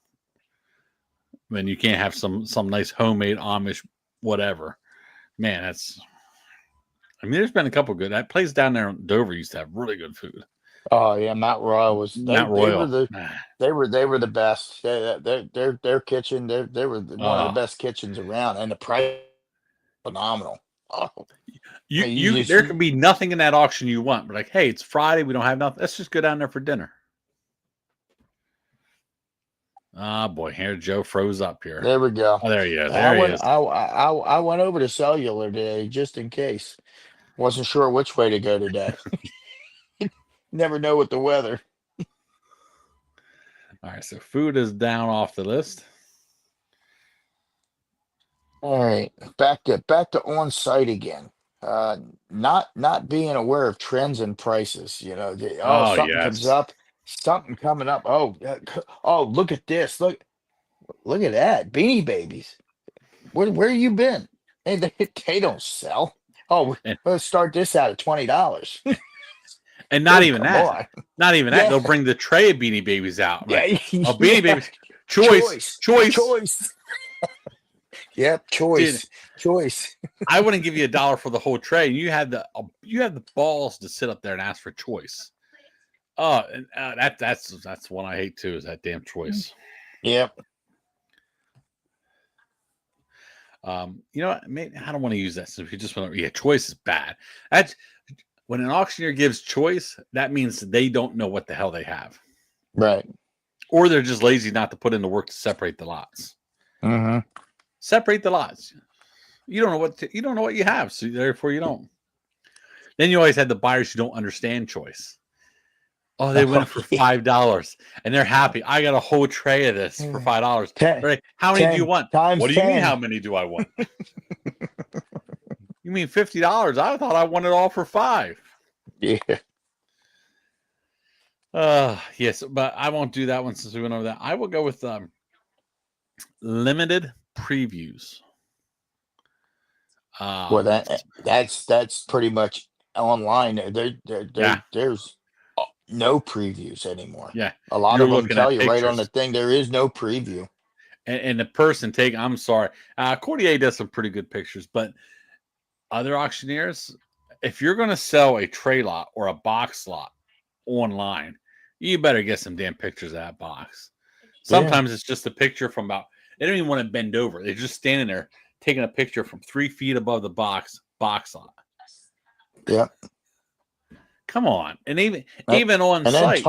When you can't have some nice homemade Amish whatever. Man, that's. I mean, there's been a couple good. That place down there in Dover used to have really good food.
Oh yeah, Mount Royal was
Not Royal.
they were the best. Their kitchen they were one of the
Oh,
best kitchens around, and the price phenomenal. Oh, you
you
just
there could be nothing in that auction you want, but like, hey, it's Friday, we don't have nothing. Let's just go down there for dinner. Ah, boy, here Joe froze up here.
there we go.
Oh, there he is.
I
There he
went
is.
I went over to cellular today just in case. Wasn't sure which way to go today. Never know with the weather.
All right, so food is down off the list.
All right, back to on site again. Not being aware of trends and prices.
Oh,
Something comes
yes.
up, something coming up. Oh, look at this. Look at that. Beanie Babies. Where you been? Hey, they don't sell. Oh,
And,
let's start this out at $20.
and not
Oh,
even
come
that.
on.
Not even that.
Yeah,
They'll bring the tray of Beanie Babies out. I'm
yeah,
like, oh, Beanie
yeah.
Babies. Choice.
Choice,
Choice.
choice. Yep,
Dude,
choice.
I wouldn't give you $1 for the whole tray. You had the balls to sit up there and ask for choice. Oh, and that's one I hate too. Is that damn choice?
Yep.
You know what? Maybe, I don't want to use that. So if you just want to, yeah, choice is bad. That's when an auctioneer gives choice. That means they don't know what the hell they have,
Right.
or they're just lazy not to put in the work to separate the lots.
Mm-hmm.
Separate the lots. You don't know what you have, so therefore you don't. Then you always had the buyers who don't understand choice. Oh, they went for $5 and they're happy. I got a whole tray of this for $5. Right? How many do you
10
want?
times
What do you mean?
10.
How many do I want? You mean $50? I thought I wanted all for $5.
Yeah.
Yes, but I won't do that one since we went over that. I will go with limited previews.
Well, that's pretty much online. There's no previews anymore.
Yeah,
A lot
you're
of them
looking
tell
at
you right on the
pictures.
thing there is no preview.
And the person I'm sorry. Cordier does some pretty good pictures, but other auctioneers, if you're going to sell a tray lot or a box lot online, you better get some damn pictures of that box. Sometimes it's just a picture from they don't even want to bend over. They're just standing there taking a picture from 3 feet above the box lot.
Yeah.
Come on. And even on
and then
site.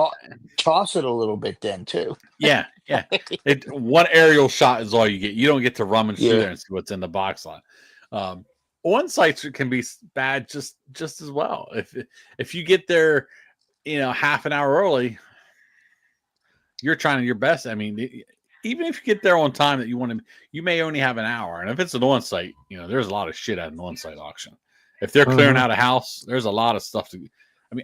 Toss it a little bit then too.
Yeah. One aerial shot is all you get. You don't get to rummage through
Yeah.
there and see what's in the box lot. On sites can be bad just as well. If you get there, half an hour early, you're trying your best. I mean, even if you get there on time that you may only have an hour. And if it's an on-site, there's a lot of shit at an on-site auction. If they're clearing out a house, there's a lot of stuff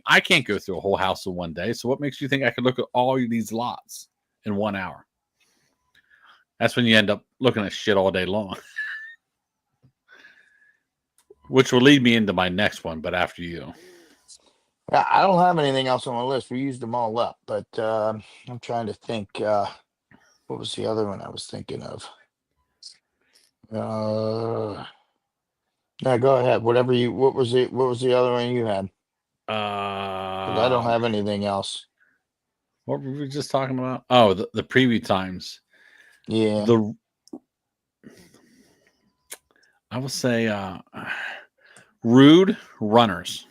I can't go through a whole house in one day. So what makes you think I could look at all of these lots in 1 hour? That's when you end up looking at shit all day long. Which will lead me into my next one, but after you.
I don't have anything else on my list. We used them all up, but I'm trying to think. What was the other one I was thinking of? No, go ahead. Whatever you. What was the other one you had? Because I don't
Uh,
have anything else.
what were we just talking about? Oh, the preview times.
Yeah.
The I will say rude runners.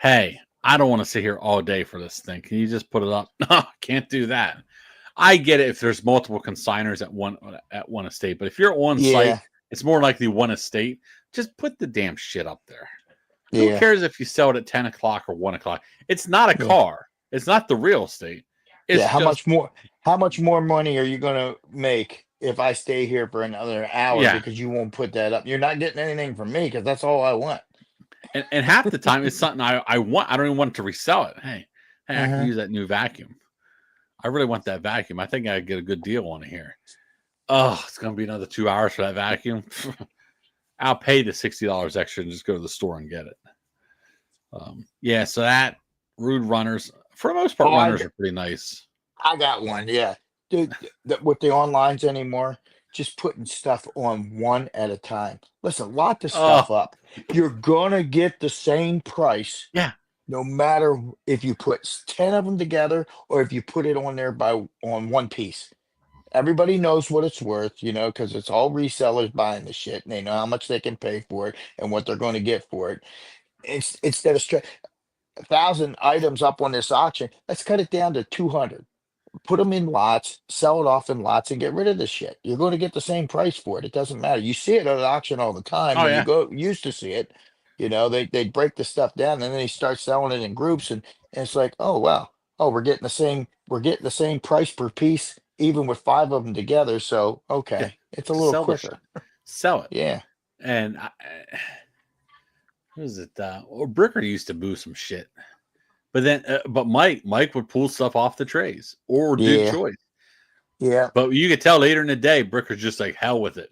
Hey, I don't want to sit here all day for this thing. Can you just put it up? No, can't do that. I get it if there's multiple consigners at one estate, but if you're on site,
Yeah.
it's more likely one estate. Just put the damn shit up there. Who
Yeah.
cares if you sell it at 10 o'clock or 1 o'clock? It's not a
Yeah.
car. It's not the real estate.
Yeah.
It's just
How much more money are you gonna make if I stay here for another hour
yeah.
because you won't put that up? You're not getting anything from me because that's all I want.
And half the time it's something I want. I don't even want to resell it. Hey, I could
Uh-huh.
use that new vacuum. I really want that vacuum. I think I get a good deal on it here. Oh, it's gonna be another 2 hours for that vacuum. I'll pay the $60 extra and just go to the store and get it. Yeah, so that rude runners, for the most part,
Oh,
runners are pretty nice.
I got one. Yeah, dude. With the onlines anymore, just putting stuff on one at a time. Listen, lock the
Oh,
stuff up. You're gonna get the same price,
yeah,
no matter if you put 10 of them together or if you put it on there on one piece. Everybody knows what it's worth, because it's all resellers buying the shit, and they know how much they can pay for it and what they're going to get for it. Instead of 1,000 items up on this auction, let's cut it down to 200. Put them in lots, sell it off in lots, and get rid of the shit. You're going to get the same price for it. It doesn't matter. You see it at an auction all the time.
oh
When
yeah,
used to see it, they break the stuff down and then they start selling it in groups, and it's like, oh wow, oh we're getting the same price per piece, even with five of them together. So
yeah.
okay, it's a
Just
little
sell the shit,
quicker.
sell it.
Yeah,
And what was it? Or Bricker used to boo some shit, but then, but Mike would pull stuff off the trays or did
yeah,
choice.
yeah,
But you could tell later in the day, Bricker's just like hell with it.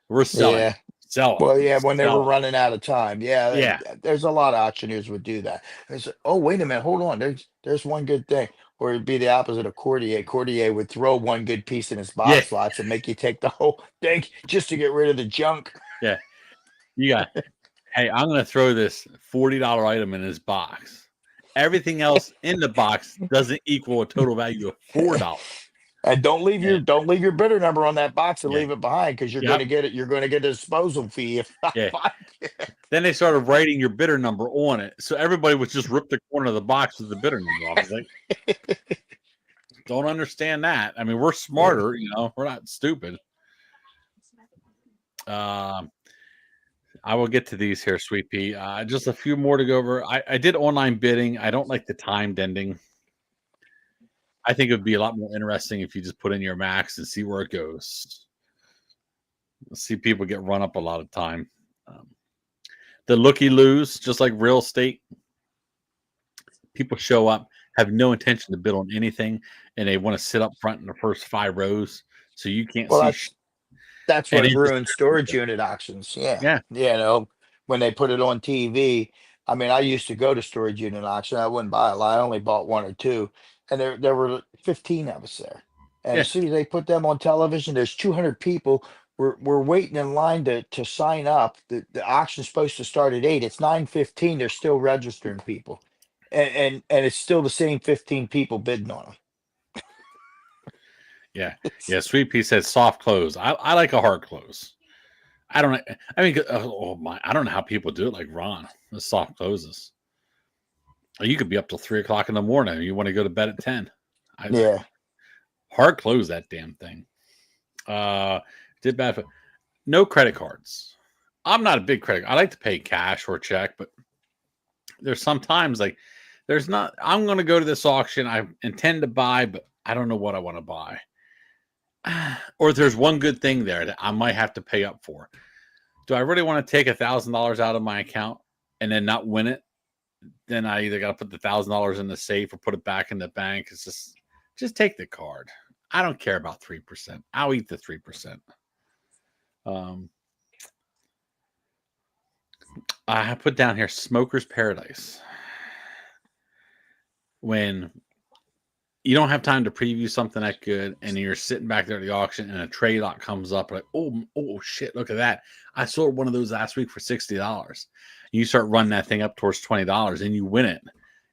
We're selling
yeah.
it, sell
Well,
it,
yeah, when they were
sell it.
running out of time. Yeah,
Yeah,
there's a lot of auctioneers would do that. It's like, oh, wait a minute, hold on. There's one good thing. Or it'd be the opposite of Courtier. Courtier would throw one good piece in his
yeah,
box lots and make you take the whole thing just to get rid of the junk.
yeah. You got. Hey, I'm going to throw this $40 item in his box. Everything else in the box doesn't equal a total value of $4.
And
And
don't leave your bidder number on that box and
yeah,
leave it behind because
yep,
you're going to get a disposal fee if I
yeah.
find it.
Then they started writing your bidder number on it, so everybody would just rip the corner of the box with the bidder number off. I was like, don't understand that. I mean, we're
Yeah.
smarter, we're not stupid. Um, I will get to these here, Sweet Pea. Just a few more to go over. I did online bidding. I don't like the timed ending. I think it would be a lot more interesting if you just put in your max and see where it goes. See people get run up a lot of time. Um, the looky loos, just like real estate, people show up, have no intention to bid on anything, and they want to sit up front in the first 5 rows, so you can't
Well,
see.
that's
And
what
it just
ruined storage unit auctions. Yeah.
yeah,
When they put it on TV. I mean, I used to go to storage unit auction. I wouldn't buy a lot. I only bought one or two. And there were 15 of us there. And
yeah,
as soon as they put them on television, there's 200 people. We're waiting in line to sign up. The auction's supposed to start at 8. It's 9:15. They're still registering people. And it's still the same 15 people bidding on them.
yeah, yeah. Sweet Pea said soft close. I like a hard close. I don't. I mean, oh my! I don't know how people do it like Ron. The soft closes. You could be up till 3 o'clock in the morning. You want to go to bed at 10.
Yeah.
Hard close that damn thing. Uh, did bad for no credit cards. I'm not a big credit. I like to pay cash or check, but there's sometimes like there's not. I'm going to go to this auction. I intend to buy, but I don't know what I want to buy. Or there's one good thing there that I might have to pay up for. Do I really want to take $1,000 out of my account and then not win it? Then I either got to put the $1,000 in the safe or put it back in the bank. It's just take the card. I don't care about 3%. I'll eat the 3%. Um, I put down here Smoker's Paradise. When you don't have time to preview something that good, and you're sitting back there at the auction, and a trade lot comes up, like, oh shit, look at that! I sold one of those last week for $60. You start running that thing up towards $20, and you win it.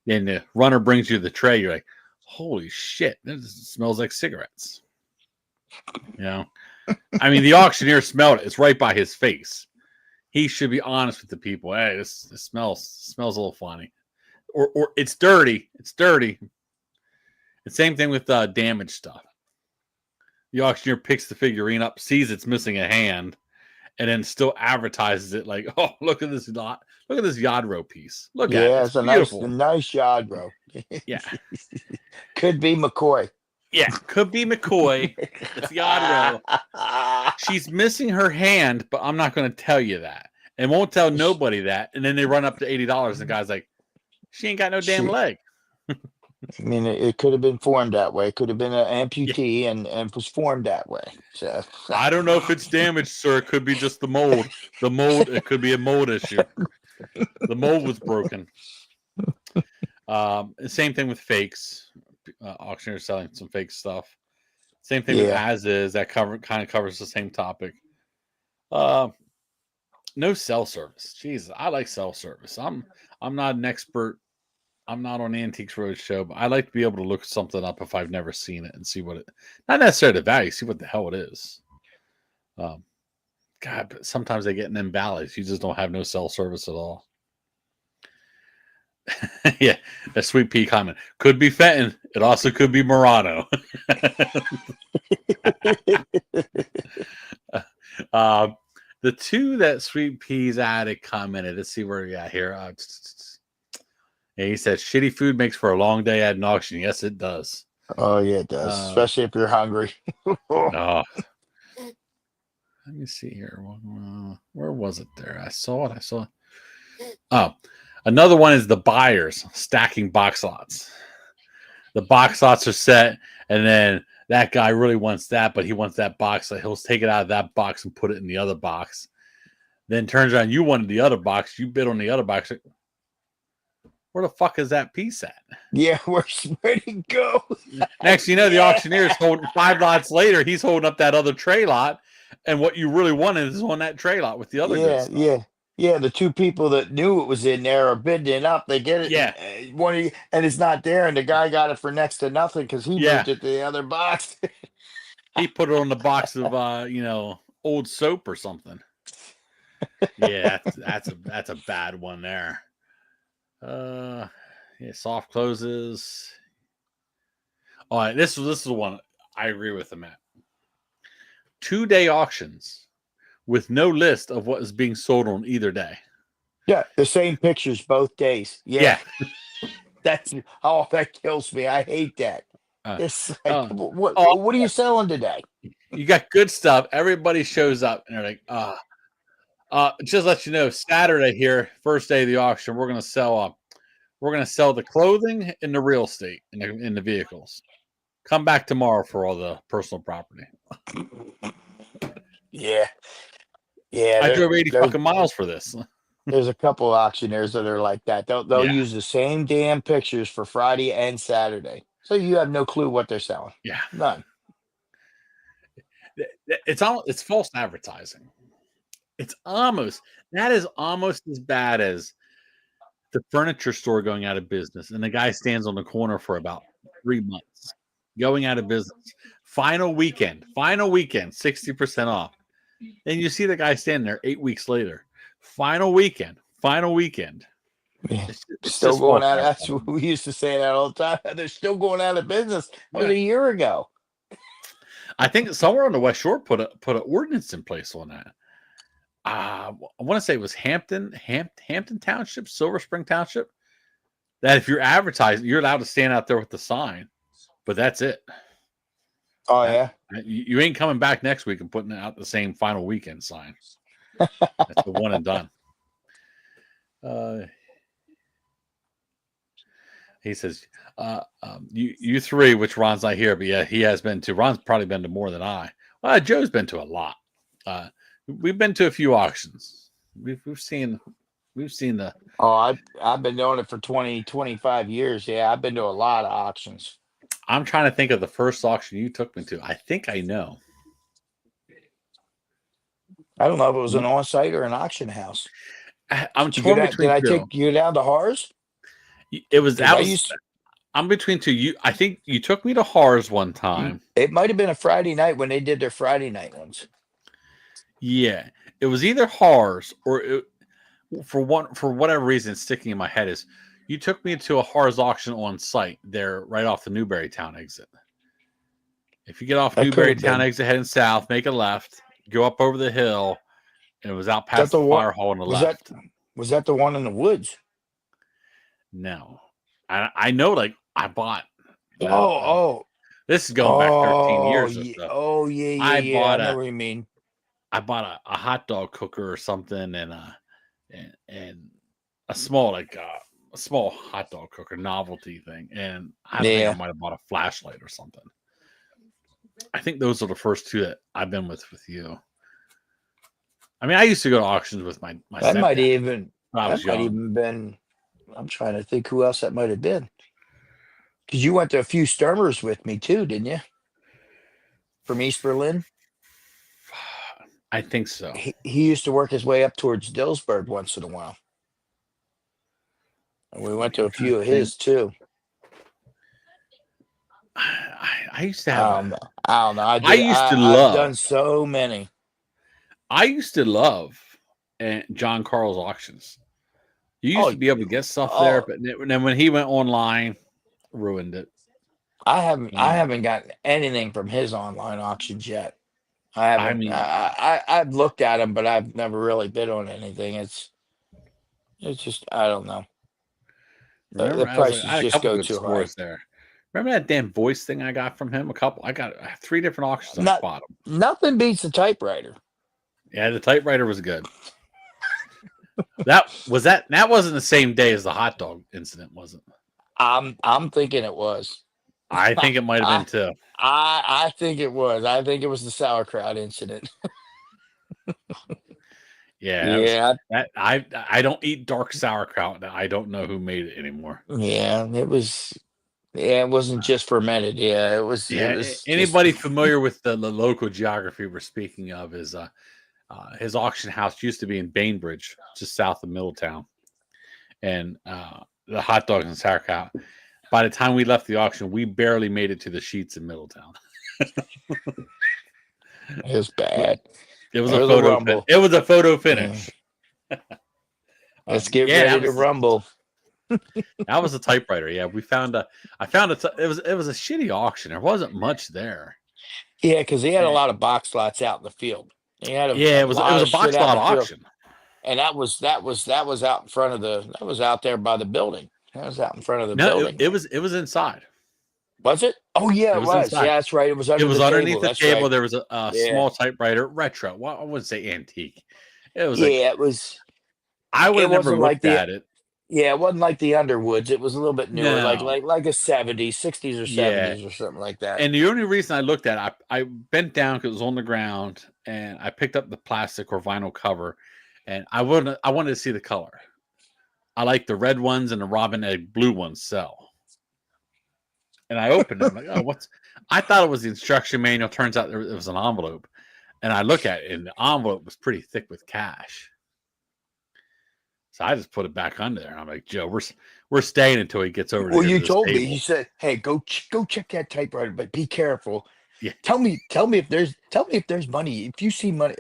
Then the runner brings you the tray. You're like, holy shit, this smells like cigarettes. You know, I mean, the auctioneer smelled it. It's right by his face. He should be honest with the people. Hey, this smells a little funny, or it's dirty. It's dirty. The same thing with damaged stuff. The auctioneer picks the figurine up, sees it's missing a hand, and then still advertises it like, "Oh, look at this lot! Look at this Yadro piece! Look at it! It's
a
beautiful."
nice Yadro.
Yeah,
could be McCoy.
Yeah, could be McCoy. It's Yadro. She's missing her hand, but I'm not going to tell you that, and won't tell nobody that. And then they run up to $80, and the guy's like, "She ain't got no damn leg."
I mean, it could have been formed that way. It could have been an amputee, and was formed that way. So
I don't know if it's damaged, sir. It could be just the mold. The mold. It could be a mold issue. The mold was broken. Same thing with fakes. Auctioneers selling some fake stuff. Same thing with as is. That kind of covers the same topic. No cell service. Jesus, I like cell service. I'm not an expert. I'm not on Antiques Roadshow, but I like to be able to look something up if I've never seen it and see what it, not necessarily the value, see what the hell it is. God, but sometimes they get in them valleys. You just don't have no cell service at all. Yeah, that Sweet Pea comment. Could be Fenton. It also could be Murano. The two that Sweet Peas added commented. Let's see where we got here. Yeah, he said, shitty food makes for a long day at an auction. Yes, it does.
Oh, yeah, it does. Especially if you're hungry.
Let me see here. Where was it there? I saw it. Oh, another one is the buyers stacking box lots. The box lots are set, and then that guy really wants that, but he wants that box. So he'll take it out of that box and put it in the other box. Then turns around, you wanted the other box. You bid on the other box. Where the fuck is that piece at?
Yeah, where'd it go?
Next, you know, the auctioneer is holding 5 lots later. He's holding up that other tray lot, and what you really wanted is on that tray lot with the other.
Yeah. The two people that knew it was in there are bidding it up. They get it.
Yeah.
And it's not there, and the guy got it for next to nothing because he moved it to the other box.
He put it on the box of old soap or something. Yeah, that's a bad one there. Soft closes. All right, this is the one I agree with him at. 2-day auctions with no list of what is being sold on either day.
Yeah, the same pictures both days. Yeah. that kills me. I hate that. It's like, what are you selling today?
You got good stuff. Everybody shows up and they're like, just let you know, Saturday here, first day of the auction, we're gonna sell the clothing and the real estate in the vehicles. Come back tomorrow for all the personal property.
Yeah.
I drove 80 fucking miles for this.
There's a couple auctioneers that are like that. They'll use the same damn pictures for Friday and Saturday, so you have no clue what they're selling.
Yeah,
none.
It's false advertising. That is almost as bad as the furniture store going out of business and the guy stands on the corner for about 3 months, going out of business. Final weekend, 60% off. Then you see the guy standing there 8 weeks later. Final weekend.
Yeah. Still going out. That's what we used to say that all the time. They're still going out of business. That was a year ago.
I think somewhere on the West Shore put an ordinance in place on that. I want to say it was Hampton Township, Silver Spring Township, that if you're advertising, you're allowed to stand out there with the sign, but that's it.
Oh, yeah.
You ain't coming back next week and putting out the same final weekend sign. That's the one and done. He says, you three, which Ron's not here, but yeah, he has been to. Ron's probably been to more than I. Well, Joe's been to a lot. We've been to a few auctions. We've seen We've seen the.
Oh, I've been doing it for 20, 25 years. Yeah, I've been to a lot of auctions.
I'm trying to think of the first auction you took me to. I think I know.
I don't know if it was an on-site or an auction house.
I'm
Did you go
torn
down? Did
between
I
two.
take you down to Hars?
It was
Because
that
I
was.
used.
I'm between two. I think you took me to Hars one time.
It might have been a Friday night when they did their Friday night ones.
Yeah, it was either Hars or for whatever reason it's sticking in my head is you took me to a Hars auction on site there right off the Newberrytown exit. If you get off
That could have
Newberrytown
been.
exit heading south, make a left, go up over the hill, and it was out
That
past
the
the
one
fire hall on the
was that
left.
was that the one in the woods?
No, I know. Like I bought.
Oh,
This is going back 13
oh,
years or
yeah,
so.
oh, yeah,
I
yeah, yeah. I
bought
know
a
what you mean.
I bought a hot dog cooker or something and a small a small hot dog cooker novelty thing, and I think I
Yeah,
might have bought a flashlight or something. I think those are the first two that I've been with you. I mean, I used to go to auctions with my
that might
stepdad
even
when I was
that might
young.
even been. I'm trying to think who else that might have been. Because you went to a few Sturmers with me too, didn't you? From East Berlin.
I think so.
He used to work his way up towards Dillsburg once in a while. And we went to
I'm
a
trying
few
to
of
think.
his too.
I used to have a.
I don't know.
I used to
I've
love.
done so many.
I used to love John Carl's auctions. You used
Oh,
to be able to get stuff there,
oh,
but then when he went online, ruined it.
I
And
haven't gotten anything from his online auctions yet. I
I
haven't.
mean,
I've looked at them, but I've never really bid on anything. It's just I don't know. The
remember, I
prices
had a
just
couple
go
good
too high.
scores there. Remember that damn voice thing I got from him? I got 3 different auctions. I
Not
bought them.
nothing beats the typewriter.
Yeah, the typewriter was good. That wasn't the same day as the hot dog incident, was it?
I'm thinking it was.
I think it might have been
I
too.
I think it was. I think it was the sauerkraut incident.
Yeah, that was
Yeah,
that. I don't eat dark sauerkraut. I don't know who made it anymore.
yeah, it was. Yeah, it wasn't just fermented. Yeah, it
Yeah,
was just.
anybody familiar with the local geography we're speaking of is his auction house used to be in Bainbridge, just south of Middletown, and the hot dogs and sauerkraut. By the time we left the auction, we barely made it to the sheets in Middletown.
It was bad.
It was
It
a
was a
photo.
rumble.
It was a photo
Yeah.
finish.
Let's get
Yeah,
ready to rumble.
that was a typewriter. Yeah, we found a. I found it. It was a shitty auction. There wasn't much there.
Yeah, because he had a
And,
lot of box lots out in the field. He had
yeah,
a
it
lot
was a
of shit
box
out in
lot
the field,
auction.
and that was out in front of that was out there by the building. That was out in front of the
No,
building.
it was inside.
Was it? Oh yeah,
It
it
was
was.
inside.
Yeah, that's right. It was
It
under
was
the
underneath
table.
the
That's
table.
right.
There was a
Yeah,
small typewriter, retro. Well, I wouldn't say antique. It was like
yeah. It was.
I would
It
have never
wasn't like
looked
the.
at it.
Yeah, it wasn't like the Underwoods. It was a little bit newer,
No,
like a 70s, 60s or
yeah.
70s or something like that.
And the only reason I looked at it, I bent down because it was on the ground, and I picked up the plastic or vinyl cover, and I wanted to see the color. I like the red ones and the robin egg blue ones sell. And I opened it. I'm like, oh, what's? I thought it was the instruction manual. Turns out it was an envelope. And I look at it, and the envelope was pretty thick with cash. So I just put it back under there. And I'm like, Joe, we're staying until he gets over
Well,
to
you
this
told me.
table.
You said, "Hey, go check that typewriter, but be careful.
Yeah.
Tell me if there's money. If you see money,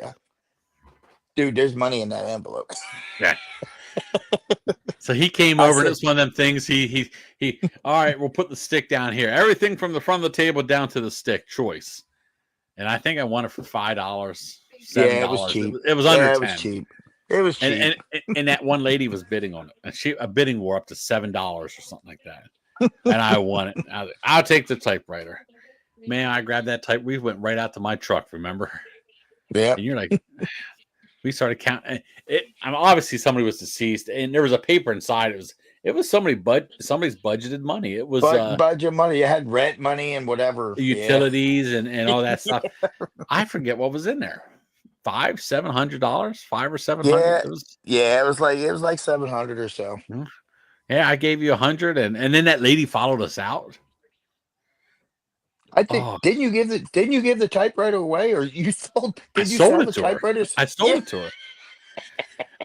dude, there's money in that envelope."
Yeah. So he came
I
over, and
said,
it's one of them things. He. All right, we'll put the stick down here. Everything from the front of the table down to the stick, choice. And I think I won it for $5,
"Yeah,
$7.
it was cheap.
It was under
Yeah, it was
10.
cheap. It was cheap."
And that one lady was bidding on it, and a bidding war up to $7 or something like that. And I won it. I'll take the typewriter. Man, I grabbed that type. We went right out to my truck. Remember?
Yeah.
And you're like, we started counting. Obviously somebody was deceased, and there was a paper inside. It was somebody's budgeted money. It was
Budget money. You had rent money and whatever.
utilities and all that stuff. I forget what was in there. $700, $500 or $700.
It was like 700 or so.
Yeah, I gave you 100, and then that lady followed us out.
I think didn't you give the typewriter away, or you sold? Did you
sold
sell
it
the
to her.
typewriters?
I sold it to her.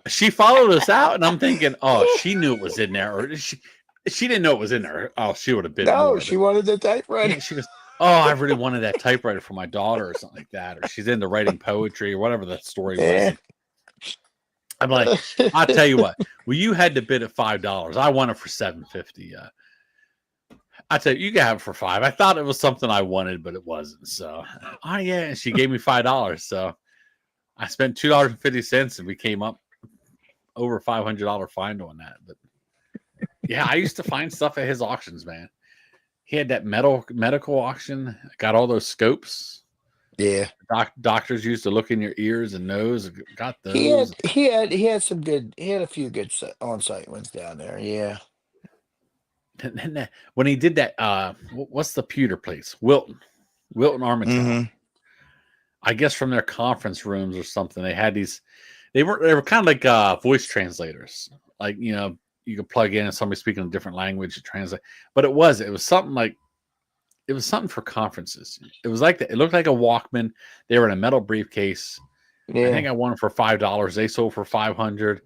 She followed us out, and I'm thinking, oh, she knew it was in there, or she didn't know it was in there. Oh, she would have bid more.
No, she wanted the typewriter.
Yeah, she goes, oh, I really wanted that typewriter for my daughter, or something like that, or she's into writing poetry, or whatever that story was. And I'm like, I'll tell you what. Well, you had to bid at $5. I want it for $7.50. I tell you can have it for $5. I thought it was something I wanted, but it wasn't. So, oh yeah, and she gave me $5. So I spent $2.50, and we came up over $500 find on that. But yeah, I used to find stuff at his auctions, man. He had that medical auction. Got all those scopes.
Yeah,
doctors used to look in your ears and nose. Got those.
He had some good. He had a few good on-site ones down there. Yeah.
And then when he did that, what's the pewter place? Wilton Armitage.
Mm-hmm.
I guess from their conference rooms or something. They had these. They were kind of like voice translators. Like, you could plug in and somebody speaking a different language to translate. But it was something like. It was something for conferences. It was like that. It looked like a Walkman. They were in a metal briefcase. Yeah. I think I won them for $5. They sold for $500.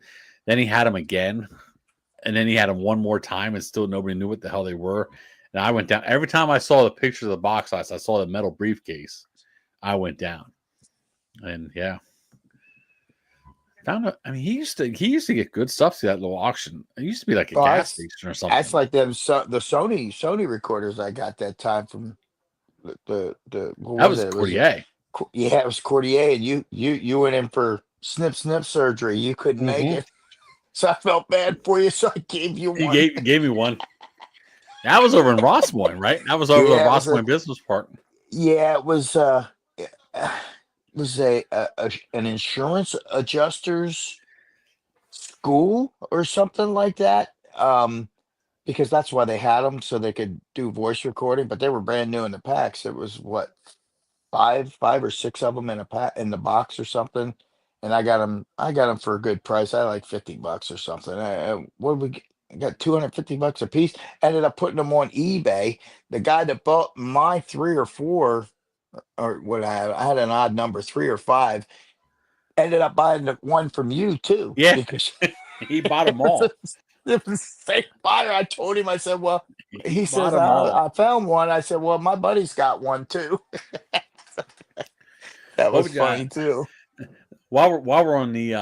Then he had them again. And then he had them one more time, and still nobody knew what the hell they were. And I went down. Every time I saw the picture of the box I saw the metal briefcase, I went down. And yeah. He used to get good stuff to that little auction. It used to be like a gas station or something.
That's like them the Sony recorders I got that time from the
what was Cordier.
Yeah, it was Cordier, and you went in for snip surgery. You couldn't make it, so I felt bad for you. So I gave you one.
You gave me one. That was over in Rossmoyne, right? That was over the Rossmoyne Business Park.
Yeah, it was. Was an insurance adjusters school or something like that, because that's why they had them, so they could do voice recording, but they were brand new in the packs. It was what, five or six of them in a pack in the box or something, and I got them for a good price. I like $50 or something. I got $250 a piece. Ended up putting them on eBay. The guy that bought my 3 or 4, or what I had an odd number, 3 or 5, ended up buying the one from you too.
Yeah,
because
he bought them all.
It was the same buyer. I told him, I said, well, he says, I found one. I said, well, my buddy's got one too. That was funny too.
While we're on the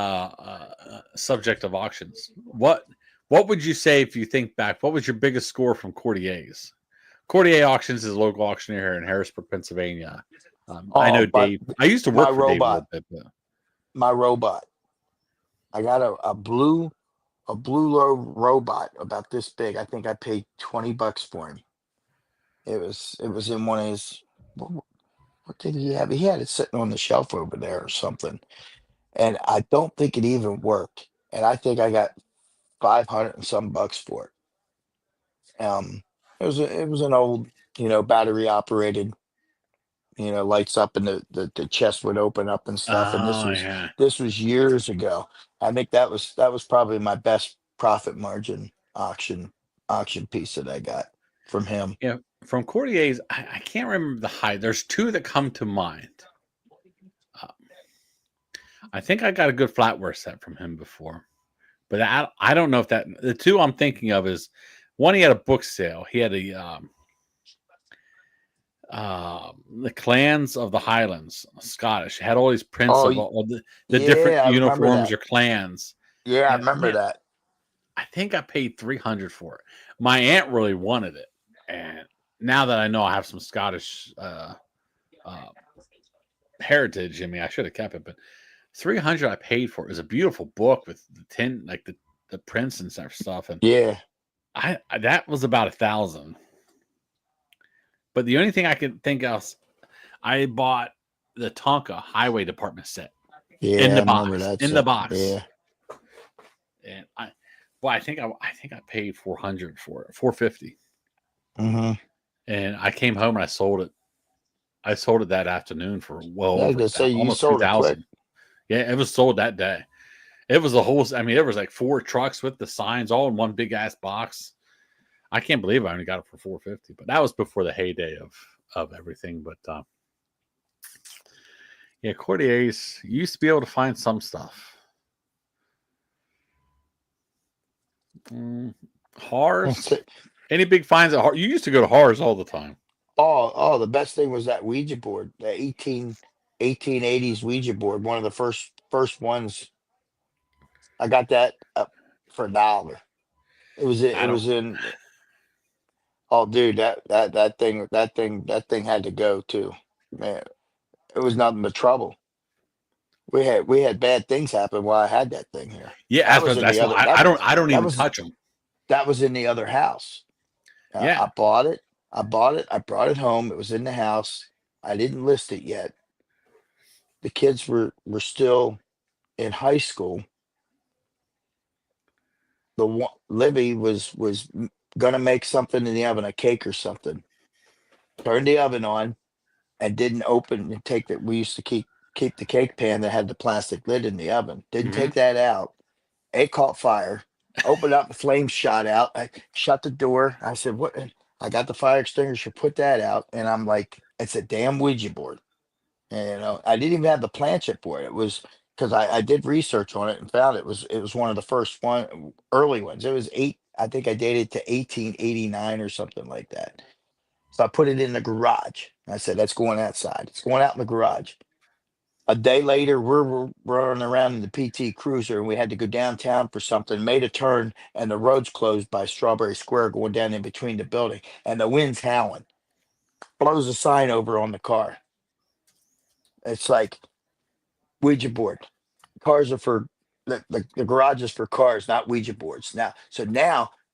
subject of auctions, what would you say, if you think back, what was your biggest score from Cordier's? Cordier Auctions is a local aucautioneer here in Harrisburg, Pennsylvania. I know Dave. I used to work for Dave a little bit.
My robot. I got a blue robot about this big. I think I paid $20 for him. It was in one of his. What did he have? He had it sitting on the shelf over there or something, and I don't think it even worked. And I think I got 500 and some bucks for it. It was an old, battery operated, lights up, and the chest would open up and stuff. And this was years ago. I think that was probably my best profit margin auction piece that I got from him.
Yeah, from Cordier's, I can't remember the height. There's 2 that come to mind. I think I got a good flatware set from him before, but I don't know if that the 2 I'm thinking of is. One, he had a book sale. He had the Clans of the Highlands, Scottish. He had all these prints of all the different uniforms or clans.
Yeah, I remember that.
I think I paid $300 for it. My aunt really wanted it, and now that I know I have some Scottish heritage in me, I should have kept it. But $300 I paid for it. It was a beautiful book with the prints and stuff. And
yeah.
That was about $1,000. But the only thing I could think of, I bought the Tonka Highway Department set.
Yeah,
in the
box.
In the box.
Yeah.
And I think I paid $400 for it, $450.
Mm-hmm.
And I came home and I sold it. I sold it that afternoon for almost $2,000. Yeah, it was sold that day. It was a whole. I mean, there was like 4 trucks with the signs all in one big ass box. I can't believe I only got it for $450, but that was before the heyday of everything. But yeah, Cordier's, you used to be able to find some stuff. Hars. Any big finds at Hars? You used to go to Hars all the time.
Oh, the best thing was that Ouija board, the 1880s Ouija board, one of the first ones. I got that up for $1. It
I don't.
was in. Oh, dude, that thing had to go too. Man, it was nothing but trouble. We had bad things happen while I had that thing here.
Yeah,
That was in the
that's
other
why I don't
that
even
was
touch them.
that was in the other house.
Yeah.
I bought it. I bought it. I brought it home. It was in the house. I didn't list it yet. The kids were still in high school. Libby was gonna make something in the oven, a cake or something. Turned the oven on and didn't open and take that. We used to keep the cake pan that had the plastic lid in the oven. Didn't
Mm-hmm.
take that out. It caught fire. Opened up, the flames shot out. I shut the door. I said, "What?" I got the fire extinguisher, put that out, and I'm like, "It's a damn Ouija board." And I didn't even have the planchet for it. It was because I did research on it and found it was one of the first early ones. It was I think I dated to 1889 or something like that. So I put it in the garage. I said, "That's going outside. It's going out in the garage." A day later, we're running around in the PT Cruiser, and we had to go downtown for something. Made a turn, and the road's closed by Strawberry Square, going down in between the building, and the wind's howling. Blows a sign over on the car. It's like Ouija board. Cars are for the garage is for cars, not Ouija boards. Now,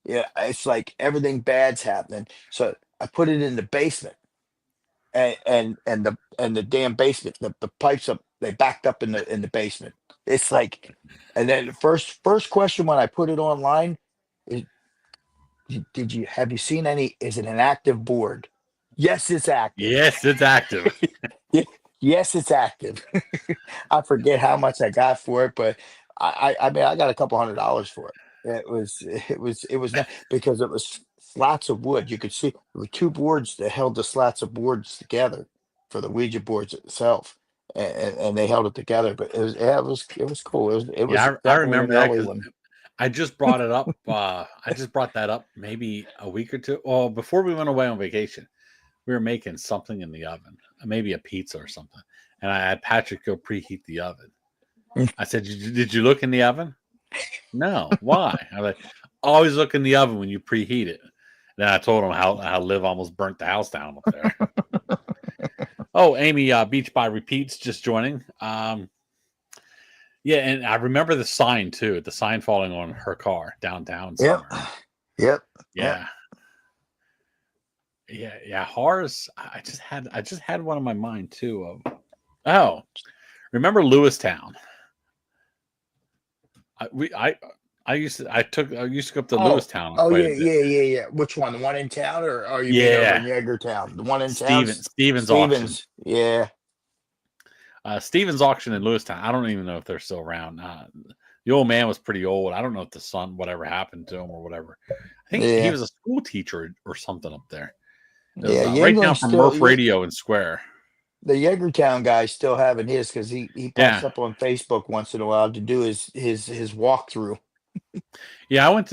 yeah, it's like everything bad's happening. So I put it in the basement, and the damn basement, the pipes up, they backed up in the basement. It's like, and then the first question when I put it online is, did you have you seen any? Is it an active board? Yes, it's active.
Yes, it's active.
Yes, it's active. I forget how much I got for it, but I mean I got a couple $100 for it. It was not because it was slats of wood. You could see there were 2 boards that held the slats of boards together for the Ouija boards itself, and they held it together. But it was cool. It was
Yeah, I
definitely an
remember that
early
because
one.
I just brought it up. I just brought that up maybe a week or two. Well, before we went away on vacation, we were making something in the oven, maybe a pizza or something. And I had Patrick go preheat the oven. I said, "Did you look in the oven?" No. Why? I'm like, always look in the oven when you preheat it. Then I told him how Liv almost burnt the house down up there. Oh, Amy, Beach by Repeats just joining. Yeah, and I remember the sign too. The sign falling on her car downtown
Yep.
somewhere.
Yep. Yep.
Yeah, yeah. Horrors. I just had one in my mind too. Oh, remember Lewistown? I used to go up to
Oh,
Lewistown
oh
quite
yeah,
a bit.
yeah, yeah, yeah. Which one? The one in town, or you mean over in
Yeah,
Yeagertown? The one in town,
Stevens auction.
Stevens. Yeah,
Stevens auction in Lewistown. I don't even know if they're still around. The old man was pretty old. I don't know if the son, whatever happened to him or whatever. I think he
yeah,
was a school teacher or something up there. It was
yeah.
right down
Yangling
from
still.
Murph Radio and Square.
The Yeagertown guy's still having his because he pops
Yeah,
up on Facebook once in a while to do his walkthrough.
yeah. I went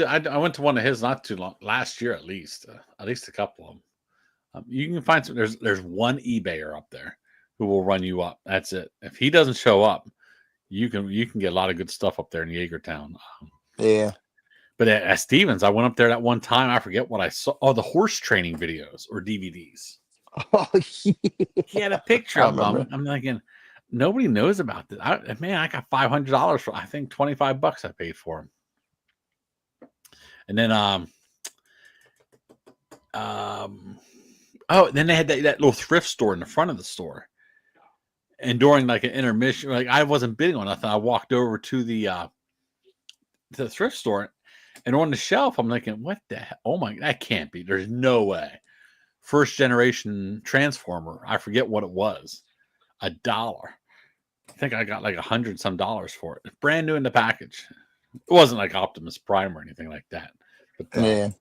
to one of his not too long last year at least a couple of them. You can find some. There's one eBayer up there who will run you up. That's it. If he doesn't show up, you can get a lot of good stuff up there in Yeagertown.
Yeah.
But at Stevens, I went up there that one time. I forget what I saw. Oh, the horse training videos or DVDs.
Oh,
He had a
yeah.
picture
I
of
remember.
them. I'm thinking, nobody knows about this. Man, I got $500 for. I think $25 I paid for them. And then oh, then they had that little thrift store in the front of the store. And during like an intermission, like I wasn't bidding on nothing. I walked over to the thrift store, and on the shelf, I'm thinking, what the hell? Oh my, that can't be. There's no way. First generation transformer. I forget what it was. $1. I think I got like $100 some for it. Brand new in the package. It wasn't like Optimus Prime or anything like that. But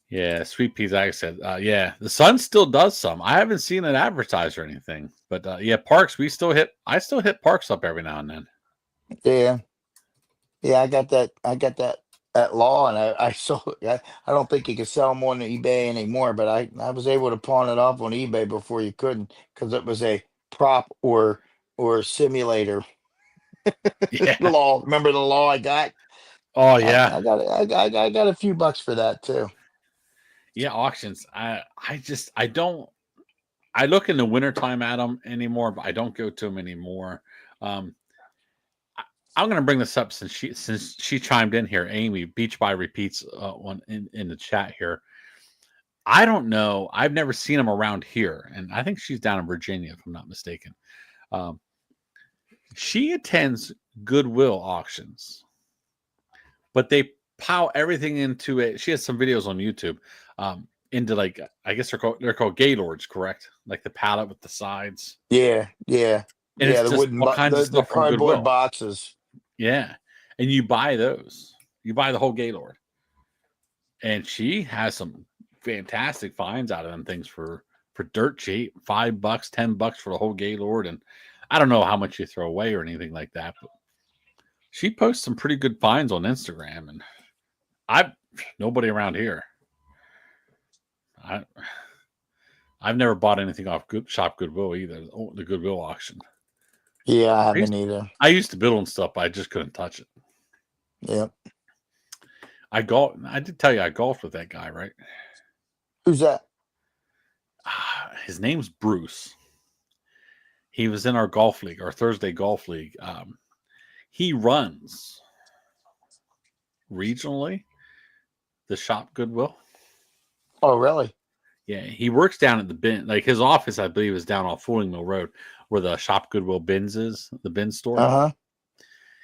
yeah, Sweet Peas, like I said, yeah, the Sun still does some. I haven't seen it advertised or anything, but yeah, Parks, I still hit Parks up every now and then.
Yeah, I got that at law, and I sold. I don't think you can sell them on eBay anymore, but I was able to pawn it off on eBay before you couldn't, because it was a prop or simulator
Yeah.
law. Remember the law I got?
Oh yeah.
I got a few bucks for that too.
Yeah, auctions. I look in the wintertime at them anymore, but I don't go to them anymore. I'm going to bring this up since she chimed in here. Amy Beach by repeats one in the chat here. I don't know. I've never seen them around here, and I think she's down in Virginia, if I'm not mistaken. She attends Goodwill auctions, but they pile everything into it. She has some videos on YouTube into like, I guess they're called Gaylords, correct? Like the pallet with the sides.
Yeah.
And it's
The
just
wooden
all kinds of
the
stuff from
cardboard
Goodwill.
boxes.
Yeah. And you buy those. You buy the whole Gaylord. And she has some fantastic finds out of them things for dirt cheap. $5, $10 for the whole Gaylord. And I don't know how much you throw away or anything like that, but she posts some pretty good finds on Instagram. And nobody around here. I've never bought anything off Shop Goodwill either. The Goodwill auction.
Yeah, I haven't either.
I used to build on stuff, but I just couldn't touch it.
Yep.
I did tell you I golfed with that guy, right?
Who's that?
His name's Bruce. He was in our golf league, our Thursday golf league. He runs regionally the Shop Goodwill.
Oh, really?
Yeah, he works down at the bin. Like his office, I believe, is down off Fooling Mill Road, where the Shop Goodwill bins is, the bin store.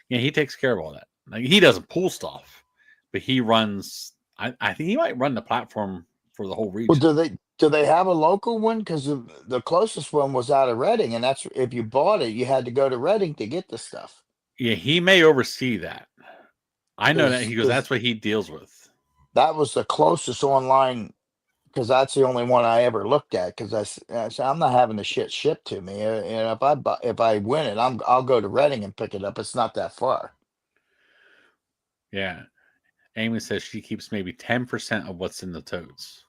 Yeah, he takes care of all that. Like he doesn't pull stuff, but he runs. I think he might run the platform for the whole region.
Well, do they have a local one? Because the closest one was out of Reading, and that's if you bought it, you had to go to Reading to get the stuff.
Yeah, he may oversee that. I know that because that's what he deals with.
That was the closest online, because that's the only one I ever looked at. Because I'm not having the shit shipped to me, and if I win it, I'll go to Reading and pick it up. It's not that far.
Yeah, Amy says she keeps maybe 10% of what's in the totes.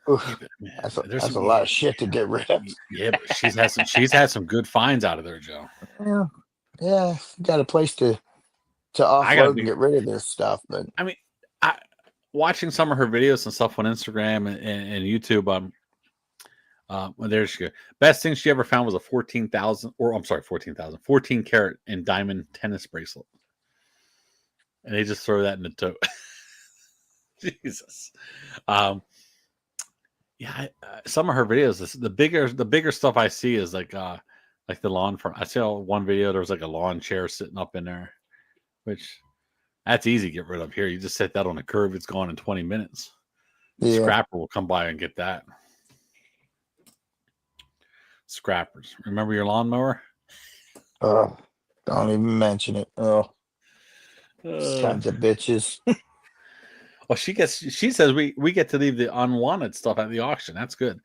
Oof, yeah, that's a lot of shit to get rid of.
Yeah, but she's had some good finds out of there, Joe.
Yeah, got a place to offload and get rid of this stuff. But
I mean, watching some of her videos and stuff on Instagram and YouTube, well, there she goes. Best thing she ever found was a 14 karat and diamond tennis bracelet. And they just throw that in the tote. Jesus. Yeah, some of her videos, the bigger stuff I see is like the lawn farm. I saw one video, there was like a lawn chair sitting up in there, which that's easy to get rid of here. You just set that on a curve, it's gone in 20 minutes. Yeah. Scrapper will come by and get that. Scrappers. Remember your lawnmower?
Oh, don't even mention it. Oh, kinds of bitches.
Well, she says we get to leave the unwanted stuff at the auction. That's good.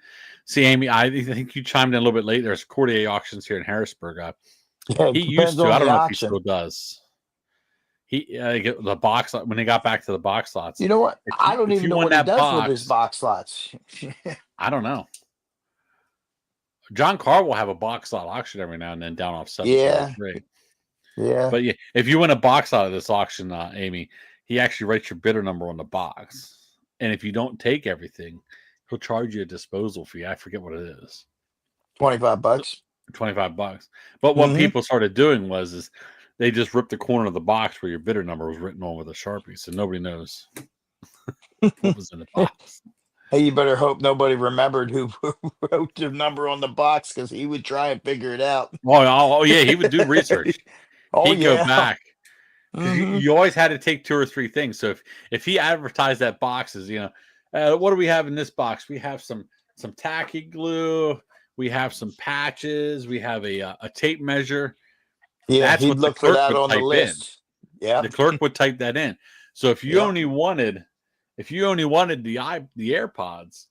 See, Amy, I think you chimed in a little bit late. There's Cordier auctions here in Harrisburg. He used to. I don't know if he still does. The box when they got back to the box lots.
You know what? I don't even know what he does with his box lots.
I don't know. John Carr will have a box lot auction every now and then down off 7th.
Yeah.
But yeah, if you win a box out of this auction, Amy, he actually writes your bidder number on the box. And if you don't take everything, he'll charge you a disposal fee. I forget what it is.
$25.
$25. But what people started doing was they just ripped the corner of the box where your bidder number was written on with a Sharpie. So nobody knows what was in the box.
Hey, you better hope nobody remembered who wrote the number on the box, because he would try and figure it out.
Oh yeah, he would do research. He'd go back. You always had to take 2 or 3 things. So if he advertised that box as, what do we have in this box? We have some some tacky glue. We have some patches. We have a tape measure.
Yeah,
That's
he'd
what the
look for
clerk
that
would
on the
type in.
list. Yeah.
The clerk would type that in. So if you only wanted the AirPods,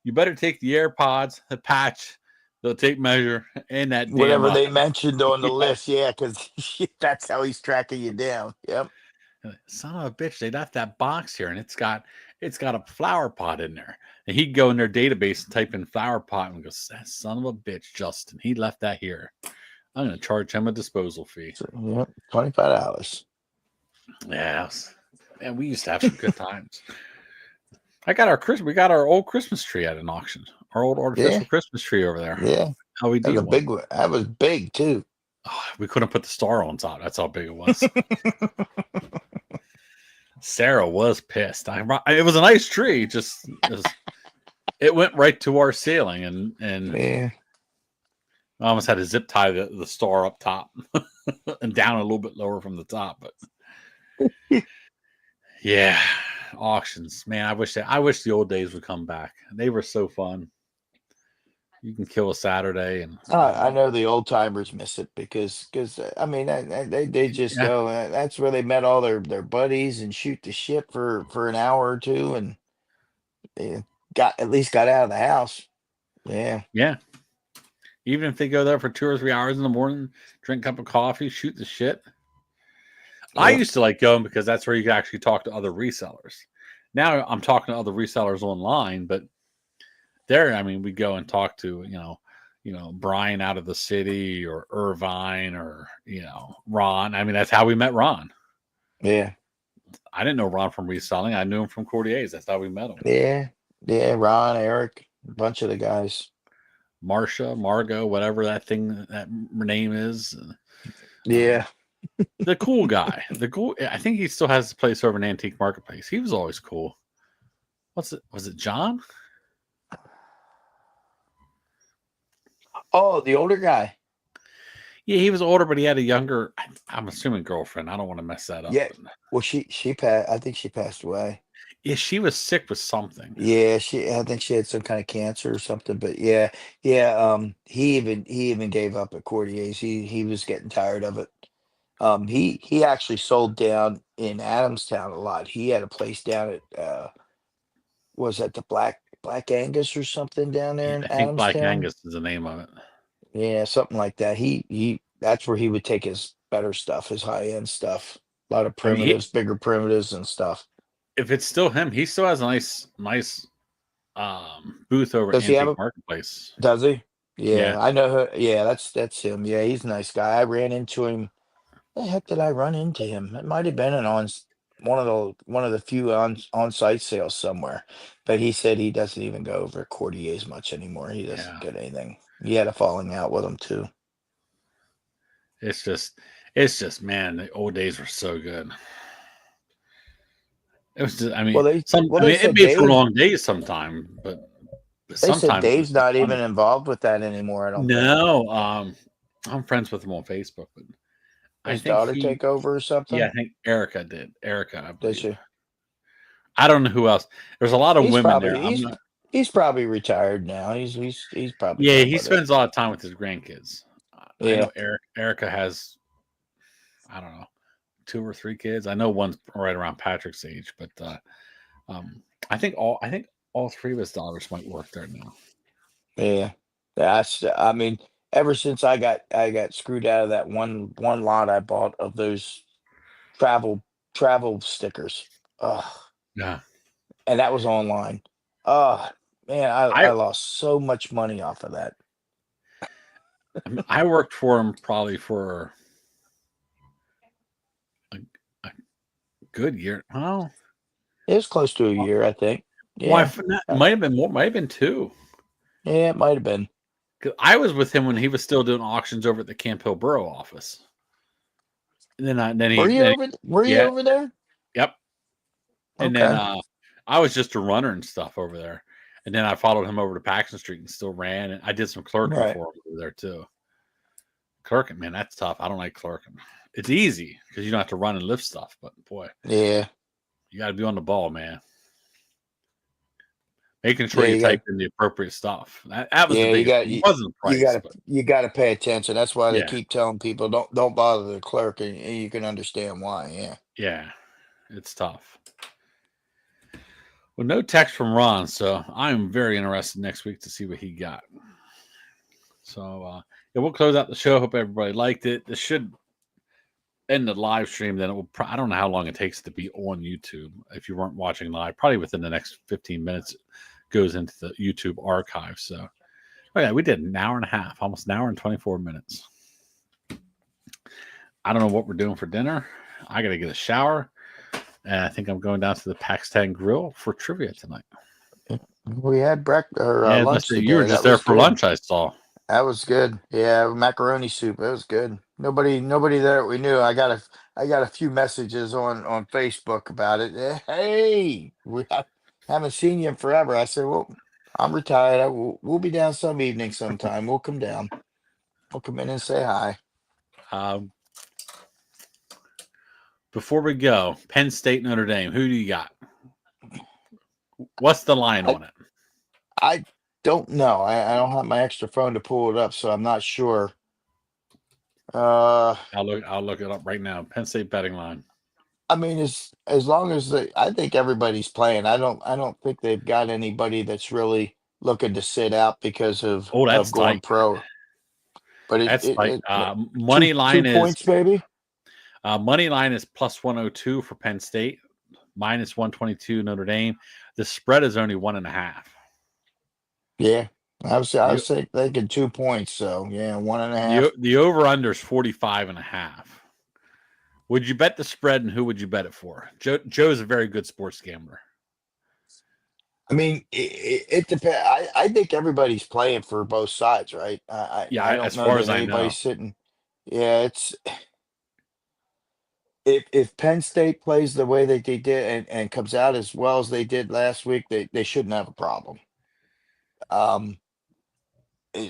you better take the AirPods, the patch, the tape measure, and that damn
Whatever they mentioned on the list, because that's how he's tracking you down. Yep.
Son of a bitch, they left that box here, and it's got a flower pot in there. And he'd go in their database and type in flower pot and goes, that son of a bitch, Justin, he left that here. I'm going to charge him a disposal fee.
So, yep, $25.
Yeah, man, we used to have some good times. We got our old Christmas tree at an auction. Our old artificial Christmas tree over there.
Yeah,
LED
that's a big one. That was big too.
Oh, we couldn't put the star on top. That's how big it was. Sarah was pissed. It was a nice tree. It went right to our ceiling, and I almost had to zip tie the star up top and down a little bit lower from the top. But yeah, auctions, man. I wish the old days would come back. They were so fun. You can kill a Saturday, and
I know the old timers miss it because I mean they just go. That's where they met all their buddies and shoot the shit for an hour or two, and they got out of the house. Yeah.
Even if they go there for 2 or 3 hours in the morning, drink a cup of coffee, shoot the shit. Yep. I used to like going because that's where you could actually talk to other resellers. Now I'm talking to other resellers online, but there, I mean, we go and talk to, Brian out of the city or Irvine or, Ron. I mean, that's how we met Ron.
Yeah.
I didn't know Ron from reselling. I knew him from Courtier's. That's how we met him.
Yeah. Yeah. Ron, Eric, a bunch of the guys.
Margot, whatever that name is.
Yeah.
The cool guy. I think he still has a place over in Antique Marketplace. He was always cool. Was it John?
Oh, the older guy.
Yeah, he was older, but he had a younger, I'm assuming, girlfriend. I don't want to mess that up.
Yeah. Well, she passed. I think she passed away.
Yeah, she was sick with something.
Yeah, I think she had some kind of cancer or something. But yeah. He even gave up at Courtier's. He was getting tired of it. He actually sold down in Adamstown a lot. He had a place down at was that the Black Angus or something down there in
I think Black
Adamstown?
Angus is the name of it.
Yeah, something like that. He that's where he would take his better stuff, his high end stuff. A lot of primitives, bigger primitives and stuff.
If it's still him, he still has a nice booth over at Antique Marketplace.
Does he? Yeah, I know her. Yeah, that's him. Yeah, he's a nice guy. I ran into him. The heck did I run into him? It might have been one of the few on-site sales somewhere. But he said he doesn't even go over Courtier's much anymore. He doesn't get anything. He had a falling out with him too.
It's just, man, the old days were so good. It was just, I mean, it made for long days sometimes, but
they said Dave's not even involved with that anymore. I don't
know. I'm friends with him on Facebook, but
his daughter take over or something?
Yeah, I think Erica did. I believe.
Did she?
I don't know who else. There's a lot of women there.
He's probably retired now. He's probably
he spends a lot of time with his grandkids. I know Erica has, I don't know, 2 or 3 kids. I know one's right around Patrick's age, but I think all 3 of his daughters might work there now.
Yeah, I mean, ever since I got screwed out of that one lot I bought of those travel stickers.
Yeah,
and that was online. Man, I lost so much money off of that.
I mean, I worked for him probably for a good year. Oh,
it was close to a year, I think.
Yeah, might have been more. Might have been 2.
Yeah, it might have been.
I was with him when he was still doing auctions over at the Camp Hill Borough office. And then
were you over there?
Yep. And then I was just a runner and stuff over there. And then I followed him over to Paxton Street and still ran. And I did some clerking for him over there too. Clerking, man, that's tough. I don't like clerking. It's easy because you don't have to run and lift stuff. But boy,
yeah,
you got to be on the ball, man. Making sure
Yeah,
you
you got.
type in the appropriate stuff. That was the
Yeah,
biggest thing. It wasn't price, but
you got to pay attention. That's why they
yeah,
keep telling people don't bother the clerk, and you can understand why. Yeah.
yeah, it's tough. Well, no text from Ron, so I'm very interested next week to see what he got. So yeah, we'll close out the show. Hope everybody liked it. This should end the live stream. Then it will. I don't know how long it takes to be on YouTube. If you weren't watching live, probably within the next 15 minutes, it goes into the YouTube archive. So, oh yeah, we did an hour and a half, almost an hour and 24 minutes. I don't know what we're doing for dinner. I got to get a shower, and I think I'm going down to the Pakistan Grill for trivia tonight.
We had
Yeah,
lunch
you were
today.
just
That
there
was
for
good.
lunch. I saw.
That was good. Yeah, macaroni soup. That was good. Nobody there we knew. I got a few messages on Facebook about it. Hey, haven't seen you in forever. I said, well, I'm retired. We'll be down some evening sometime. We'll come down. We'll come in and say hi.
Um, Before we go, Penn State, Notre Dame. Who do you got? What's the line
I
on it?
I don't know. I don't have my extra phone to pull it up, so I'm not sure.
I'll look it up right now. Penn State betting line.
I mean, as long as I think everybody's playing. I don't think they've got anybody that's really looking to sit out because
Oh,
of
that's
going
tight.
pro. But
That's tight.
two
Money
two
line is
points, maybe.
money line is plus 102 for Penn State, minus 122 Notre Dame. The spread is only 1.5.
Yeah, I
The
was thinking 2 points. So yeah, 1.5.
the over under is 45.5. Would you bet the spread, and who would you bet it for? Joe's a very good sports gambler.
I mean, it depends. I think everybody's playing for both sides, right?
Yeah,
I don't
as
know
far
that
as I
anybody's
know.
sitting. Yeah, it's if Penn State plays the way that they did and comes out as well as they did last week, they shouldn't have a problem. Um,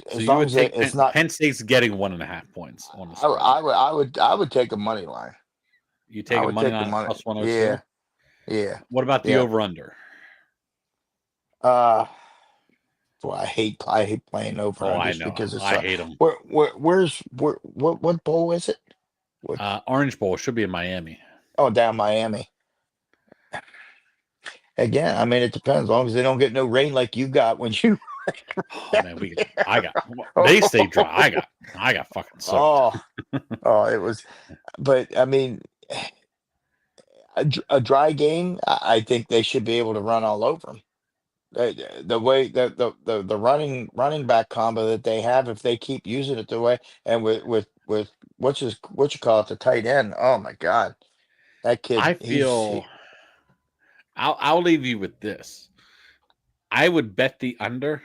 So
as
you
long
would
as
take
it's not,
Penn State's getting 1.5 points on the spread.
I would take a money line.
You
I
take a
would
money
take the
line at
money.
plus 102.
Yeah, yeah,
What about the
yeah.
over under?
Uh, Boy, I hate playing over
Oh, I
unders
know.
because it's
I hate them.
what bowl is it? What?
Orange Bowl should be in Miami.
Oh, down Miami. Again, I mean, it depends. As long as they don't get no rain like you got when you.
Oh man, I got they stay dry. I got fucking soaked.
Oh, oh, it was. But I mean, a dry game, I think they should be able to run all over them. The way the running back combo that they have, if they keep using it the way and with what you call it, the tight end. Oh my God, that kid,
I feel I'll leave you with this. I would bet the under,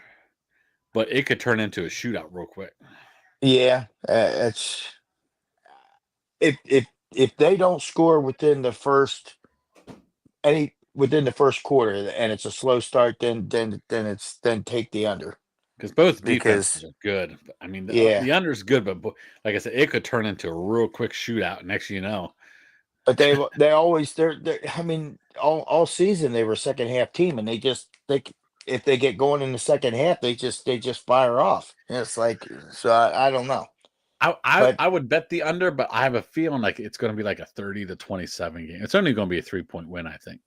but it could turn into a shootout real quick.
yeah, it's if they don't score within the first quarter and it's a slow start, then take the under
Because both defenses
because
are good. I mean,
yeah.
the under is good, but like I said, it could turn into a real quick shootout. Next, you know,
But they always they're I mean all season they were a second half team and if they get going in the second half they just fire off. And it's like so I don't know. But
I would bet the under, but I have a feeling like it's going to be like a 30-27 game. It's only going to be a 3-point win, I think.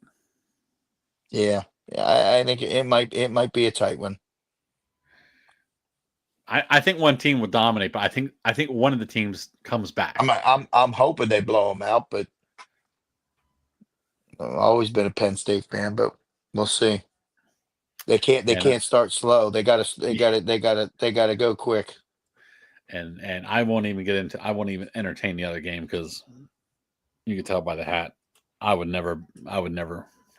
yeah, I think it might be a tight one.
I think one team will dominate, but I think one of the teams comes back.
I'm hoping they blow them out, but I've always been a Penn State fan, but we'll see. They
And
can't start slow. They gotta go quick.
and I won't even entertain the other game because you can tell by the hat. I would never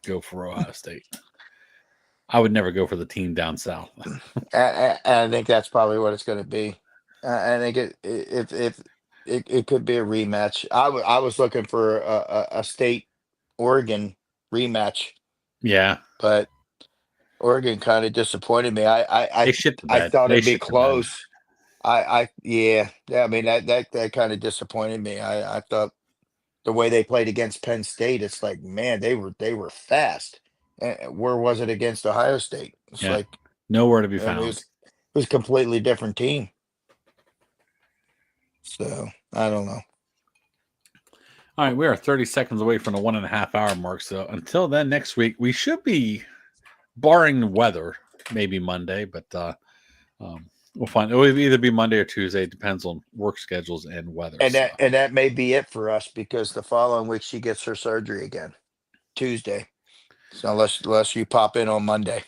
go for Ohio State. I would never go for the team down south.
And I think that's probably what it's going to be. I think if it could be a rematch. I was looking for a state Oregon rematch,
Yeah,
but Oregon kind of disappointed me.
they shit the
I
bed.
thought
They
it'd be
shit the bed.
close. Yeah. I mean that kind of disappointed me. I thought the way they played against Penn State, it's like man, they were fast, Where was it against Ohio State? It's like
nowhere to be
I mean,
found.
it was a completely different team. So I don't know.
All right, we are 30 seconds away from the 1.5 hour mark. So until then, next week we should be, barring the weather, maybe Monday, but we'll find. It will either be Monday or Tuesday. It depends on work schedules and weather.
And that may be it for us, because the following week she gets her surgery again, Tuesday. So unless you pop in on Monday,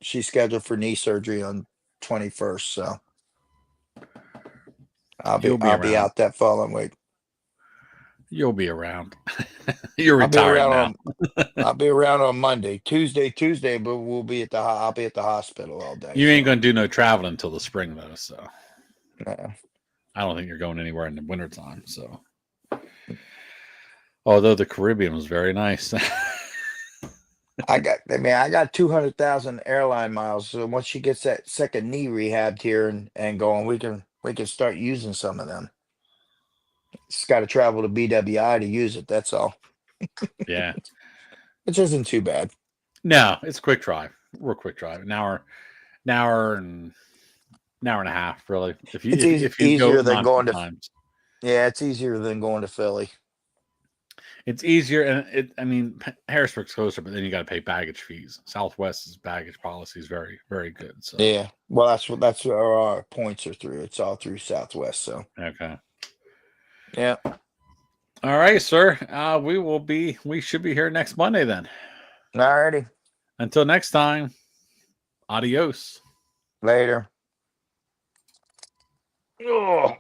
she's scheduled for knee surgery on 21st. So I'll be out that following week.
You'll be around. You're retired now.
I'll be around on Monday, Tuesday, but I'll be at the hospital all day.
You ain't gonna do no traveling until the spring though, so
no.
I don't think you're going anywhere in the wintertime. So, although the Caribbean was very nice.
I got 200,000 airline miles. So once she gets that second knee rehabbed here and going, we can start using some of them. It's got to travel to BWI to use it. That's all.
Yeah,
which isn't too bad.
No, it's a quick drive. Real quick drive. An hour and a half, really. If you
easier
go
than going to
times.
Yeah, it's easier than going to Philly.
It's easier, and Harrisburg's closer, but then you got to pay baggage fees. Southwest's baggage policy is very, very good. So
yeah, well, that's where our points are through. It's all through Southwest. So
okay,
yeah.
All right, sir. We should be here next Monday then.
All righty.
Until next time, adios.
Later. Oh.